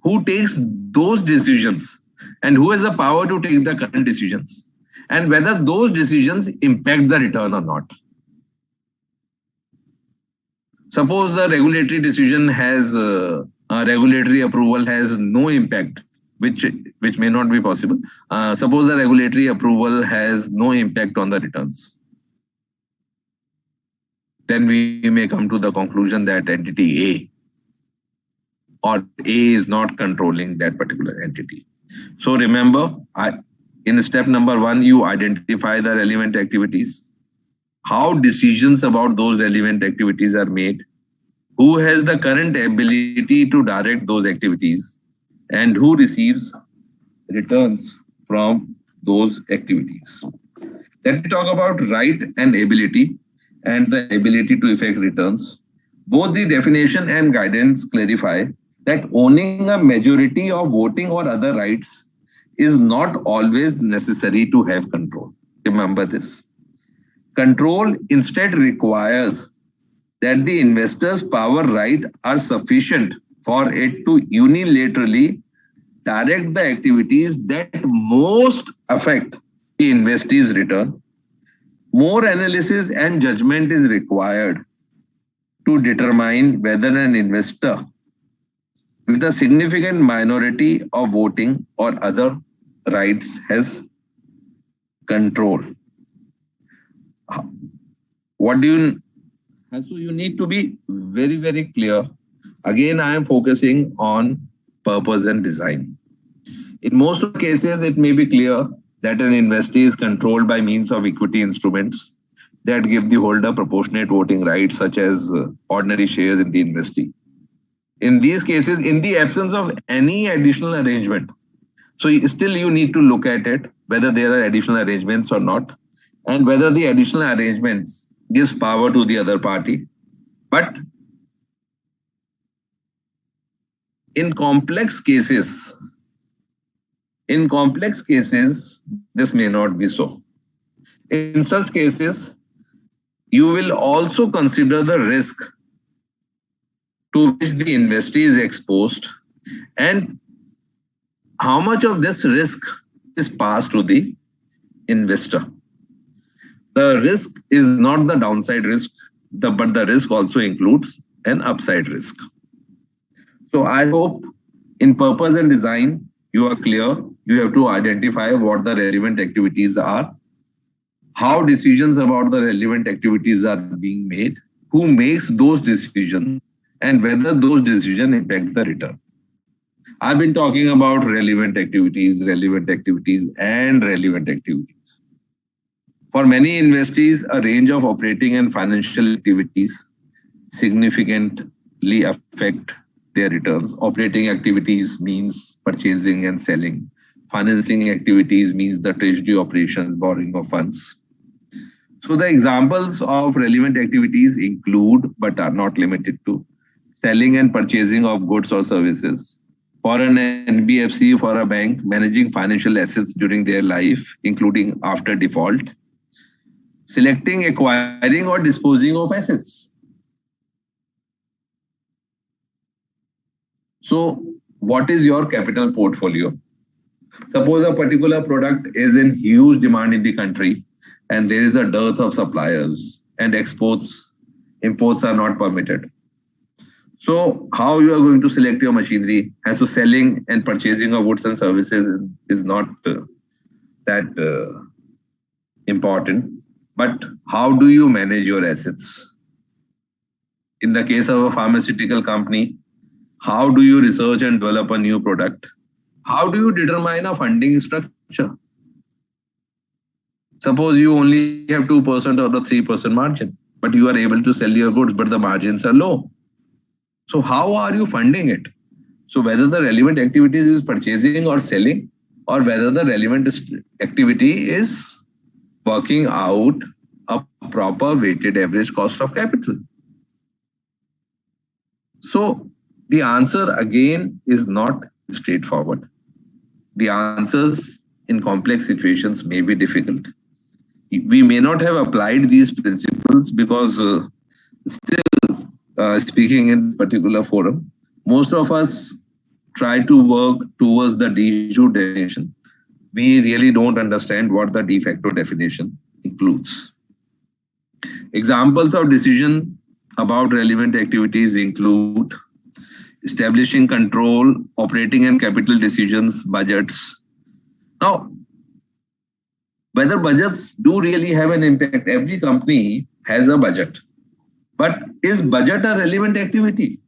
who takes those decisions and who has the power to take the current decisions, and whether those decisions impact the return or not. Suppose the regulatory decision has regulatory approval has no impact, which may not be possible. Suppose the regulatory approval has no impact on the returns. Then we may come to the conclusion that entity A or A is not controlling that particular entity. So remember, in step number 1, you identify the relevant activities, how decisions about those relevant activities are made, who has the current ability to direct those activities, and who receives returns from those activities. Let me talk about right and ability and the ability to effect returns. Both the definition and guidance clarify that owning a majority of voting or other rights is not always necessary to have control. Remember this. Control instead requires that the investor's power right are sufficient for it to unilaterally direct the activities that most affect the investee's return. More analysis and judgment is required to determine whether an investor with a significant minority of voting or other rights has control. What do you, so you need to be very, very clear. Again, I am focusing on purpose and design. In most of the cases, it may be clear that an investee is controlled by means of equity instruments that give the holder proportionate voting rights, such as ordinary shares in the investee. In these cases, in the absence of any additional arrangement, so still you need to look at it, whether there are additional arrangements or not, and whether the additional arrangements gives power to the other party. But in complex cases, this may not be so. In such cases, you will also consider the risk to which the investee is exposed and how much of this risk is passed to the investor. The risk is not the downside risk, but the risk also includes an upside risk. So I hope in purpose and design, you are clear. You have to identify what the relevant activities are, how decisions about the relevant activities are being made, who makes those decisions, and whether those decisions impact the return. I've been talking about relevant activities. For many investees, a range of operating and financial activities significantly affect their returns. Operating activities means purchasing and selling. Financing activities means the treasury operations, borrowing of funds. So the examples of relevant activities include, but are not limited to, selling and purchasing of goods or services. For an NBFC, for a bank, managing financial assets during their life, including after default. Selecting, acquiring, or disposing of assets. So, what is your capital portfolio? Suppose a particular product is in huge demand in the country and there is a dearth of suppliers and imports are not permitted. So how you are going to select your machinery as to selling and purchasing of goods and services is not that important. But how do you manage your assets? In the case of a pharmaceutical company, how do you research and develop a new product? How do you determine a funding structure? Suppose you only have 2% or the 3% margin, but you are able to sell your goods, but the margins are low. So how are you funding it? So whether the relevant activities is purchasing or selling, or whether the relevant activity is working out a proper weighted average cost of capital. So the answer again is not straightforward. The answers in complex situations may be difficult. We may not have applied these principles because still speaking in particular forum, most of us try to work towards the de jure definition. We really don't understand what the de facto definition includes. Examples of decision about relevant activities include establishing control, operating and capital decisions, budgets. Now, whether budgets do really have an impact, every company has a budget. But is budget a relevant activity?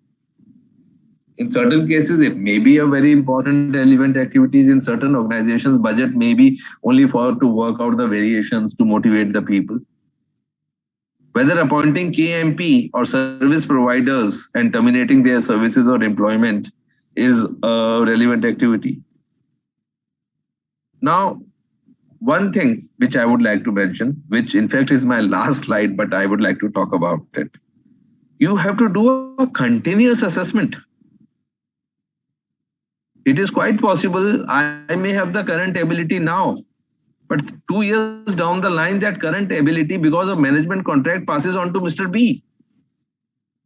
In certain cases, it may be a very important relevant activities. In certain organizations, budget may be only to work out the variations to motivate the people. Whether appointing KMP or service providers and terminating their services or employment is a relevant activity. Now, one thing which I would like to mention, which in fact is my last slide, but I would like to talk about it. You have to do a continuous assessment. It is quite possible I may have the current ability now, but 2 years down the line, that current ability because of management contract passes on to Mr. B.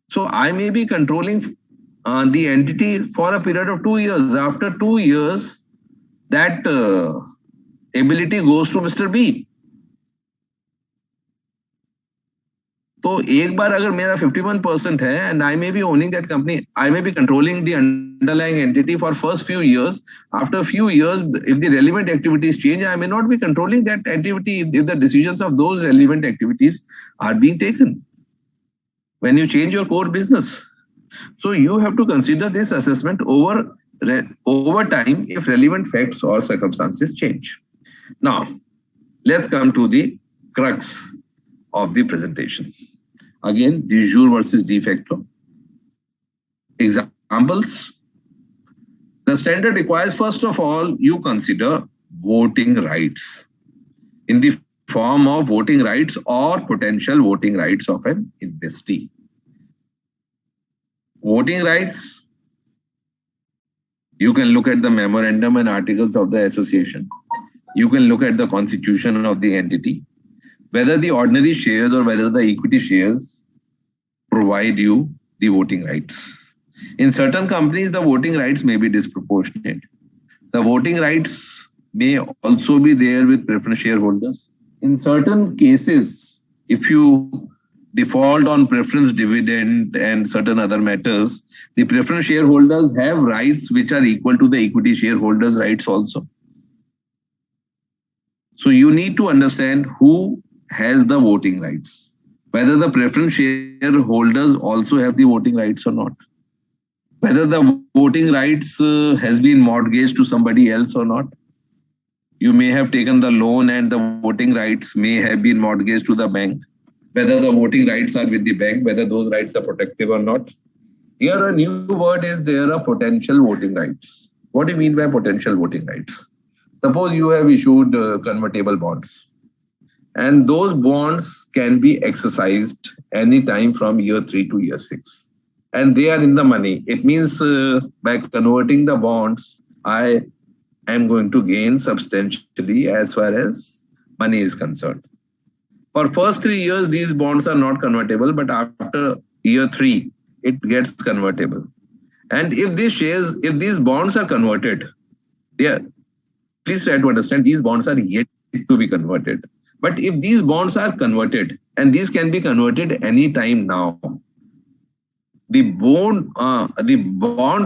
So I may be controlling the entity for a period of 2 years. After 2 years, that ability goes to Mr. B. So तो एक बार अगर मेरा 51% है and I may be owning that company, I may be controlling the underlying entity for first few years. After a few years, if the relevant activities change, I may not be controlling that activity if the decisions of those relevant activities are being taken when you change your core business. So you have to consider this assessment over time if relevant facts or circumstances change. Now, let's come to the crux of the presentation. Again, de jure versus de facto. Examples. The standard requires, first of all, you consider voting rights in the form of voting rights or potential voting rights of an investee. Voting rights, you can look at the memorandum and articles of the association. You can look at the constitution of the entity. Whether the ordinary shares or whether the equity shares provide you the voting rights. In certain companies, the voting rights may be disproportionate. The voting rights may also be there with preference shareholders. In certain cases, if you default on preference dividend and certain other matters, the preference shareholders have rights which are equal to the equity shareholders' rights also. So you need to understand who has the voting rights, whether the preference shareholders also have the voting rights or not, whether the voting rights has been mortgaged to somebody else or not. You may have taken the loan and the voting rights may have been mortgaged to the bank, whether the voting rights are with the bank, whether those rights are protective or not. Here a new word is there are potential voting rights. What do you mean by potential voting rights? Suppose you have issued convertible bonds. And those bonds can be exercised anytime from year 3 to year 6. And they are in the money. It means by converting the bonds, I am going to gain substantially as far as money is concerned. For first 3 years, these bonds are not convertible, but after year 3, it gets convertible. And if these bonds are converted, please try to understand these bonds are yet to be converted. But if these bonds are converted, and these can be converted any time now, the bond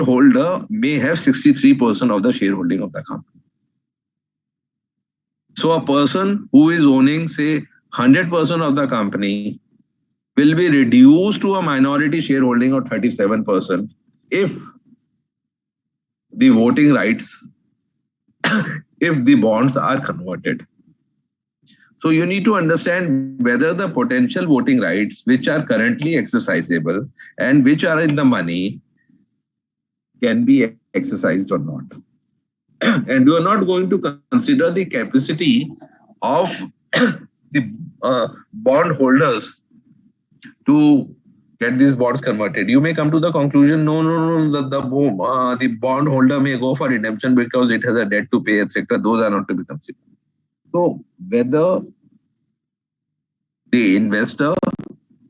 holder may have 63% of the shareholding of the company. So a person who is owning, say, 100% of the company will be reduced to a minority shareholding of 37% if the voting rights, if the bonds are converted. So you need to understand whether the potential voting rights which are currently exercisable and which are in the money can be exercised or not. And you are not going to consider the capacity of the bond holders to get these bonds converted. You may come to the conclusion, no, the bond holder may go for redemption because it has a debt to pay, etc. Those are not to be considered. So whether the investor,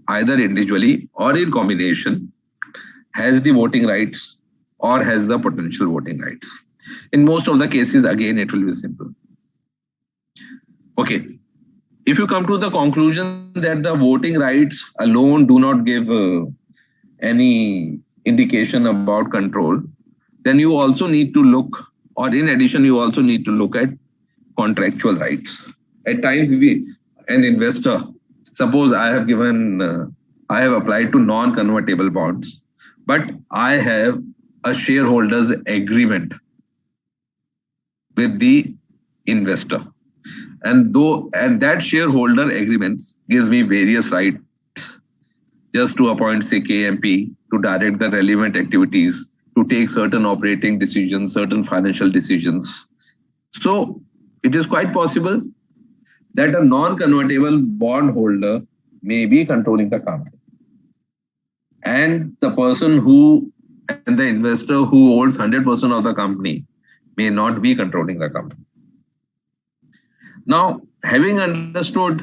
either individually or in combination, has the voting rights or has the potential voting rights. In most of the cases, again, it will be simple. Okay. If you come to the conclusion that the voting rights alone do not give any indication about control, then you also need to look, or in addition, you also need to look at contractual rights. At times, an investor, suppose I have applied to non-convertible bonds, but I have a shareholders agreement with the investor. And that shareholder agreement gives me various rights just to appoint, say, KMP, to direct the relevant activities, to take certain operating decisions, certain financial decisions. So it is quite possible that a non-convertible bond holder may be controlling the company. And the investor who owns 100% of the company may not be controlling the company. Now, having understood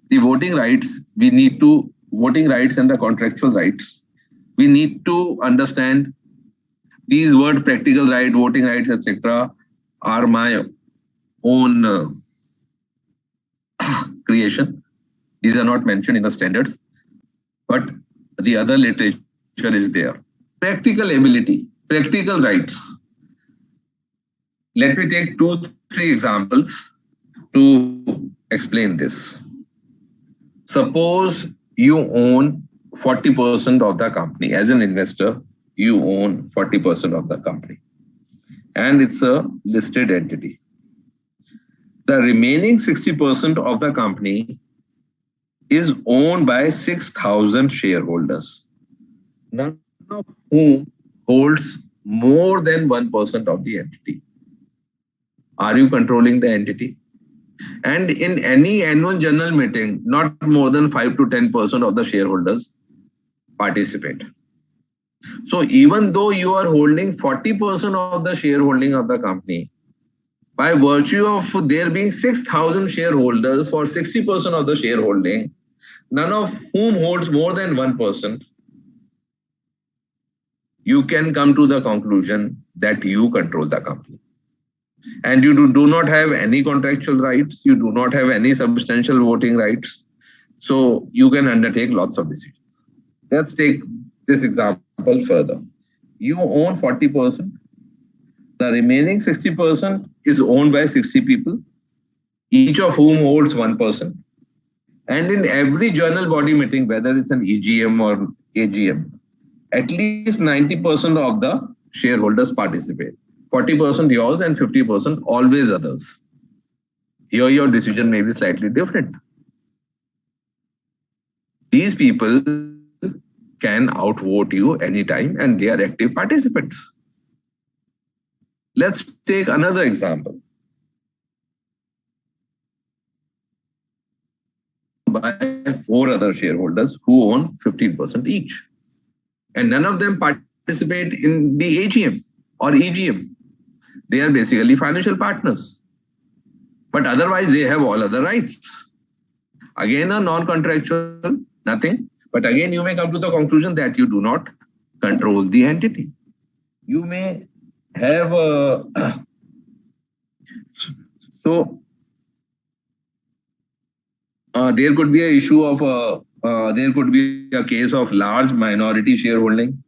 the voting rights and the contractual rights, we need to understand these words, practical right, voting rights, etc., are my own creation. These are not mentioned in the standards. but the other literature is there. Practical ability, practical rights. Let me take 2-3 examples to explain this. Suppose you own 40% of the company. As an investor, you own 40% of the company, and it's a listed entity. The remaining 60% of the company is owned by 6,000 shareholders, none of whom holds more than 1% of the entity. Are you controlling the entity? And in any annual general meeting, not more than 5 to 10% of the shareholders participate. So even though you are holding 40% of the shareholding of the company, by virtue of there being 6,000 shareholders for 60% of the shareholding, none of whom holds more than 1%, you can come to the conclusion that you control the company. And you do not have any contractual rights, you do not have any substantial voting rights, so you can undertake lots of decisions. Let's take this example further. You own 40%, the remaining 60% is owned by 60 people, each of whom holds 1%. And in every general body meeting, whether it's an EGM or AGM, at least 90% of the shareholders participate. 40% yours and 50% always others. Here your decision may be slightly different. These people can outvote you anytime and they are active participants. Let's take another example. By 4 other shareholders who own 15% each. And none of them participate in the AGM or EGM. They are basically financial partners. But otherwise, they have all other rights. Again, a non-contractual, nothing. But again, you may come to the conclusion that you do not control the entity. You may have there could be an issue of there could be a case of large minority shareholding.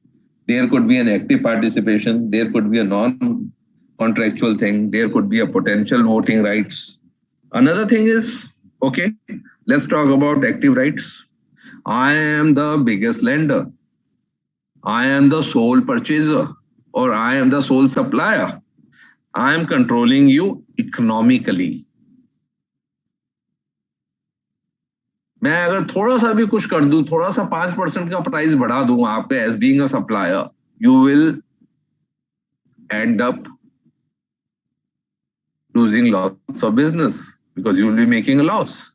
There could be an active participation. There could be a non-contractual thing. There could be a potential voting rights. Another thing is, okay, let's talk about active rights. I am the biggest lender. I am the sole purchaser, or I am the sole supplier. I am controlling you economically. मैं अगर थोड़ा सा भी कुछ कर दूं, थोड़ा सा 5% का प्राइस बढ़ा दूं आप पे as being a supplier, you will end up losing lots of business because you will be making a loss.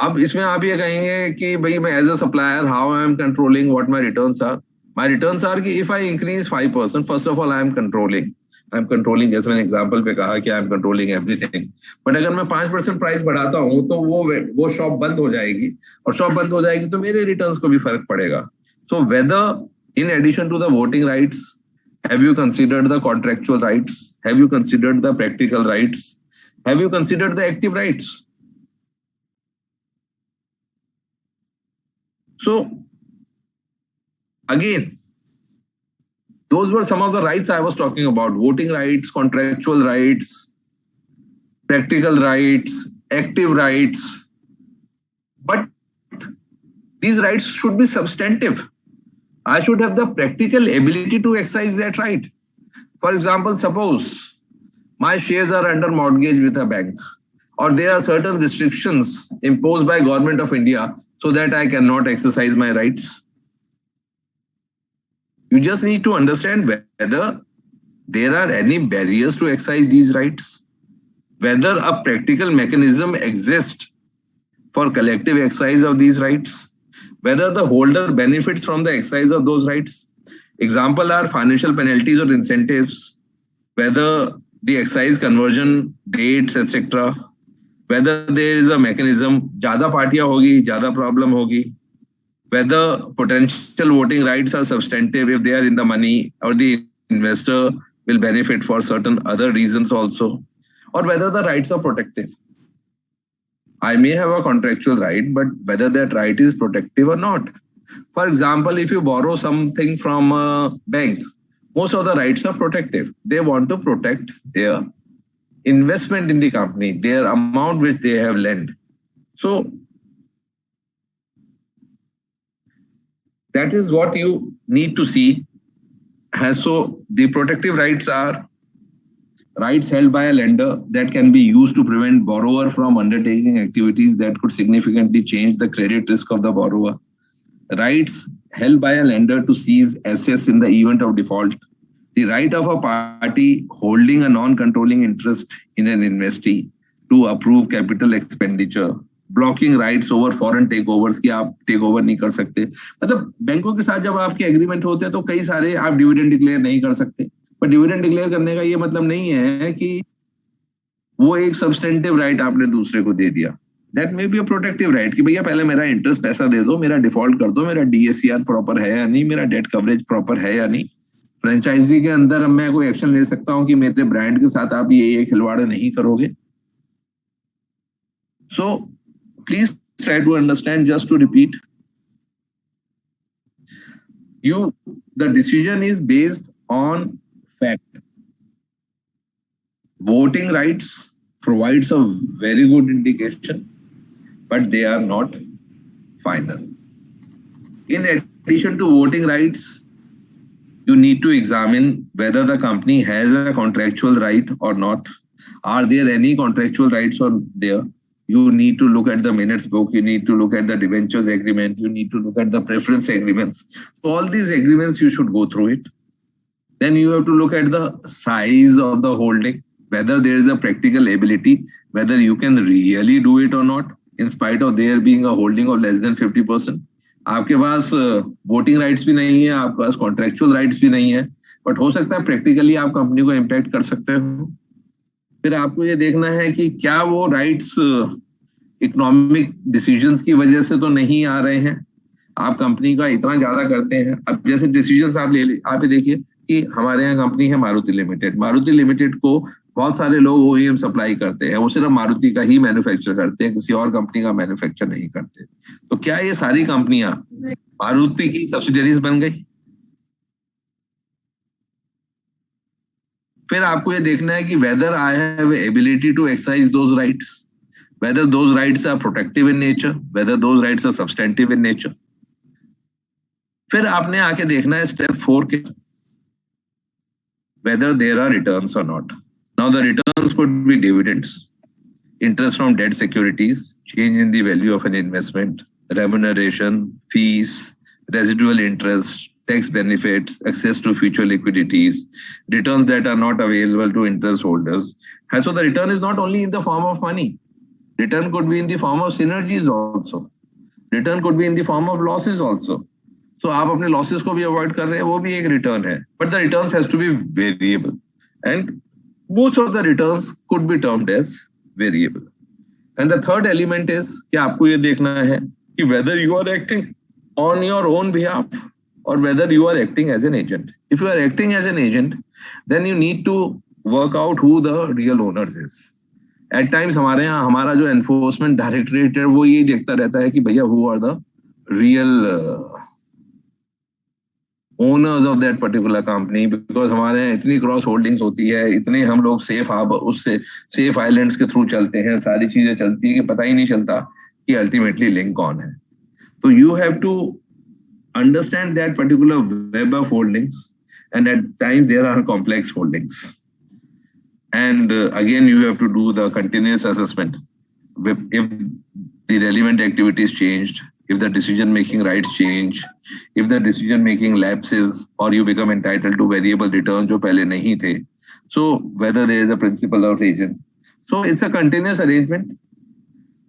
अब इसमें आप ये कहेंगे कि भाई मैं as a supplier, how I am controlling what my returns are? My returns are कि if I increase 5%, first of all I am controlling. I'm controlling, जैसे मैंने एग्जाम्पल पे कहा कि I'm controlling everything. बट अगर मैं 5% प्राइस बढ़ाता हूँ तो वो शॉप बंद हो जाएगी, और शॉप बंद हो जाएगी तो मेरे रिटर्न्स को भी फर्क पड़ेगा. So whether in addition to the voting rights, have you considered the contractual rights? Have you considered the practical rights? Have you considered the active rights? So again, those were some of the rights I was talking about: voting rights, contractual rights, practical rights, active rights. But these rights should be substantive. I should have the practical ability to exercise that right. For example, suppose my shares are under mortgage with a bank, or there are certain restrictions imposed by Government of India so that I cannot exercise my rights. You just need to understand whether there are any barriers to exercise these rights, whether a practical mechanism exists for collective exercise of these rights, whether the holder benefits from the exercise of those rights. Example are financial penalties or incentives, whether the exercise conversion dates, etc. Whether there is a mechanism, ज़्यादा पार्टियां होगी, ज़्यादा problem होगी. Whether potential voting rights are substantive if they are in the money, or the investor will benefit for certain other reasons also, or whether the rights are protective. I may have a contractual right, but whether that right is protective or not. For example, if you borrow something from a bank, most of the rights are protective. They want to protect their investment in the company, their amount which they have lent. So that is what you need to see. So the protective rights are rights held by a lender that can be used to prevent borrower from undertaking activities that could significantly change the credit risk of the borrower. Rights held by a lender to seize assets in the event of default. The right of a party holding a non-controlling interest in an investee to approve capital expenditure. Blocking rights over foreign takeovers की आप take over नहीं कर सकते. मतलब बैंकों के साथ जब आपके एग्रीमेंट होते हैं तो कई सारे आप डिविडेंड डिक्लेयर नहीं कर सकते. पर डिविडेंड डिक्लेयर करने का ये मतलब नहीं है कि वो एक सब्सटेंटिव राइट आपने दूसरे को दे दिया. That may be a protective right कि भैया पहले मेरा इंटरेस्ट पैसा दे दो, मेरा डिफॉल्ट कर दो, मेरा DSCR प्रॉपर है या नहीं, मेरा डेट कवरेज प्रॉपर है या नहीं. फ्रेंचाइजी के अंदर मैं कोई एक्शन ले सकता हूँ कि मेरे ब्रांड के साथ आप ये खिलवाड़ नहीं करोगे. सो please try to understand. Just to repeat, the decision is based on fact. Voting rights provides a very good indication, but they are not final. In addition to voting rights, you need to examine whether the company has a contractual right or not. Are there any contractual rights or there? You need to look at the minutes book, you need to look at the debentures agreement, you need to look at the preference agreements. So all these agreements, you should go through it. Then you have to look at the size of the holding, whether there is a practical ability, whether you can really do it or not, in spite of there being a holding of less than 50%. आपके पास voting rights भी नहीं है, आपके पास contractual rights भी नहीं है, but हो सकता है practically आप कंपनी को impact कर सकते हो. फिर आपको ये देखना है कि क्या वो राइट्स इकोनॉमिक डिसीजंस की वजह से तो नहीं आ रहे हैं. आप कंपनी का इतना ज्यादा करते हैं. अब जैसे डिसीजंस आप आप देखिए कि हमारे यहाँ कंपनी है मारुति लिमिटेड. मारुति लिमिटेड को बहुत सारे लोग OEM सप्लाई करते हैं. वो सिर्फ मारुति का ही मैन्युफैक्चर करते हैं, किसी और कंपनी का मैन्युफैक्चर नहीं करते. तो क्या ये सारी कंपनियां मारुति की सब्सिडरीज बन गई? फिर आपको ये देखना है कि whether I have ability to exercise those rights, whether those rights are protective in nature, whether those rights are substantive in nature. फिर आपने आके देखना है step 4 के whether there are returns or not. Now the returns could be dividends, interest from debt securities, change in the value of an investment, remuneration, fees, residual interest, tax benefits, access to future liquidities, returns that are not available to interest holders. And so the return is not only in the form of money. Return could be in the form of synergies also. Return could be in the form of losses also. So आप अपने losses को भी avoid कर रहे हैं, वो भी एक return है. But the returns has to be variable. And most of the returns could be termed as variable. And the third element is कि आपको ये देखना है कि whether you are acting on your own behalf or whether you are acting as an agent. If you are acting as an agent, then you need to work out who the real owners is. At times हमारे यहाँ हमारा जो enforcement directorate है वो ये देखता रहता है कि भैया who are the real owners of that particular company, because हमारे यहाँ इतनी क्रॉस होल्डिंग्स होती है, इतने हम लोग सेफ आइलैंड्स के थ्रू चलते हैं, सारी चीजें चलती है कि पता ही नहीं चलता कि अल्टीमेटली लिंक कौन है. तो you have to understand that particular web of holdings, and at times there are complex holdings. And again, you have to do the continuous assessment. If the relevant activities changed, if the decision-making rights change, if the decision-making lapses, or you become entitled to variable returns जो पहले नहीं थे. So whether there is a principal of agent. So it's a continuous arrangement.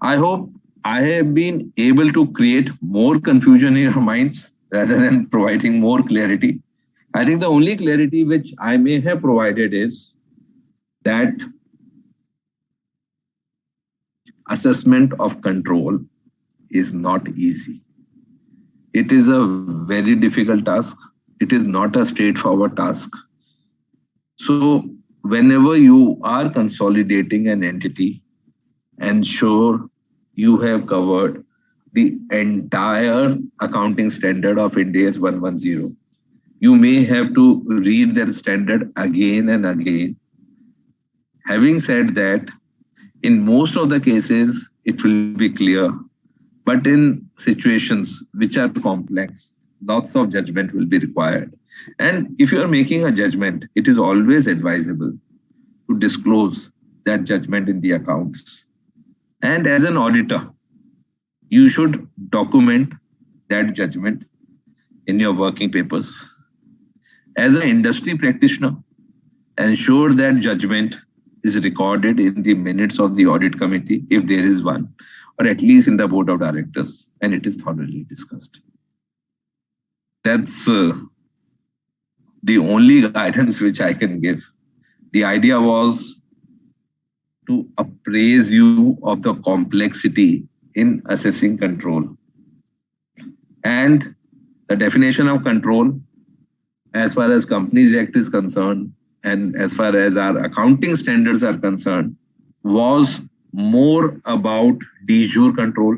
I hope I have been able to create more confusion in your minds rather than providing more clarity. I think the only clarity which I may have provided is that assessment of control is not easy. It is a very difficult task. It is not a straightforward task. So whenever you are consolidating an entity, ensure you have covered the entire accounting standard of Ind AS 110. You may have to read that standard again and again. Having said that, in most of the cases, it will be clear. But in situations which are complex, lots of judgment will be required. And if you are making a judgment, it is always advisable to disclose that judgment in the accounts. And as an auditor, you should document that judgment in your working papers. As an industry practitioner, ensure that judgment is recorded in the minutes of the audit committee, if there is one, or at least in the board of directors, and it is thoroughly discussed. That's the only guidance which I can give. The idea was to appraise you of the complexity in assessing control. And the definition of control, as far as Companies Act is concerned, and as far as our accounting standards are concerned, was more about de jure control.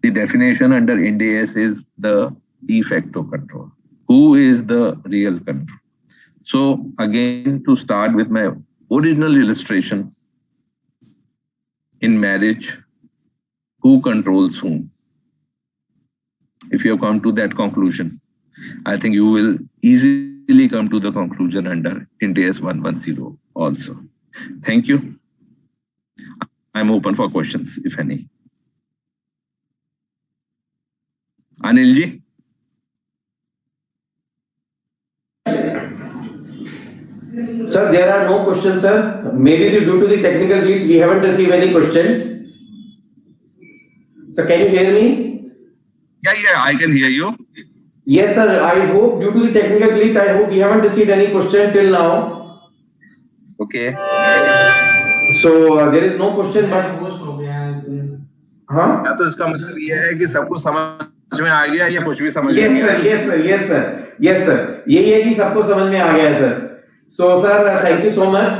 The definition under Ind AS is the de facto control. Who is the real control? So again, to start with my original illustration, in marriage, who controls whom? If you have come to that conclusion, I think you will easily come to the conclusion under Ind AS 110 also. Thank you. I'm open for questions, if any. Anil ji? Sir, there are no questions, sir. Maybe due to the technical glitch, we haven't received any question. Sir, can you hear me? Yeah, I can hear you. Yes, sir. I hope due to the technical glitch, I hope we haven't received any question till now. Okay. So there is no question, but हाँ? तो इसका मतलब ये है कि सबको समझ में आ गया या कुछ भी समझ में नहीं आया? Yes, sir. यही है कि सबको समझ में आ गया है, sir. So, sir, thank you so much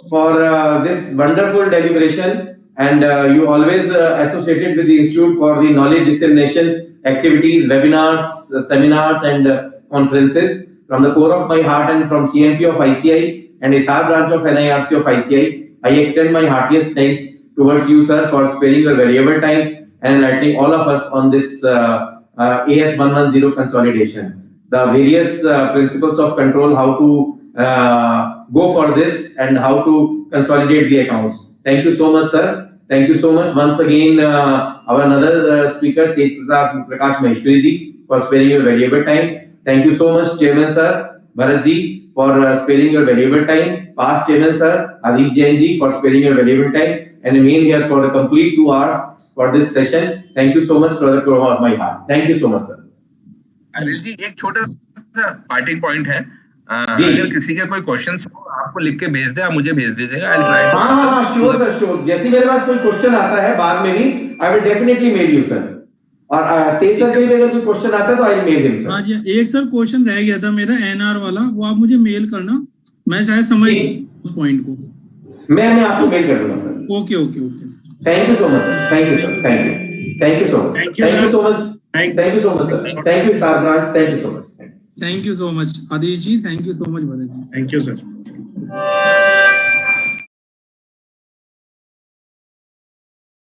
for this wonderful deliberation, and you always associated with the Institute for the knowledge dissemination activities, webinars, seminars, and conferences. From the core of my heart and from CMP of ICI and SR branch of NIRC of ICI, I extend my heartiest thanks towards you, sir, for sparing your valuable time and enlightening all of us on this AS 110 consolidation. The various principles of control, how to go for this and how to consolidate the accounts. Thank you so much, sir. Thank you so much once again, our another speaker, Tej Prakash Maheshwari ji, for sparing your valuable time. Thank you so much, Chairman sir, Bharat ji, for sparing your valuable time. Past Chairman sir, Adish Jain ji, for sparing your valuable time and remain here for the complete 2 hours for this session. Thank you so much for the core of my heart. Thank you so much, sir. Anil ji, एक छोटा सा parting point है. अगर किसी के कोई questions हो, आपको लिख के भेज दे, आप मुझे भेज दीजिएगा. I'll try to answer. हाँ, sure sir, sure. जैसे मेरे पास कोई क्वेश्चन आता है बाद में भी, I will definitely mail you, sir. और तेज सर के भी अगर कोई क्वेश्चन आता है तो I will mail him, sir. हाँ जी, एक सर क्वेश्चन रह गया था मेरा NR वाला, वो आप मुझे मेल करना, मैं शायद समझ उस पॉइंट को. मैं आपको मेल कर दूंगा, sir. Okay. Thank you so much, sir. Thank you, sir. Thank you so much. Thank you so much. Thank you so much, sir. Thank you, SR branch. Thank you so much. Thank you so much, Adish ji. Thank you so much, Bharat ji. Thank you, sir.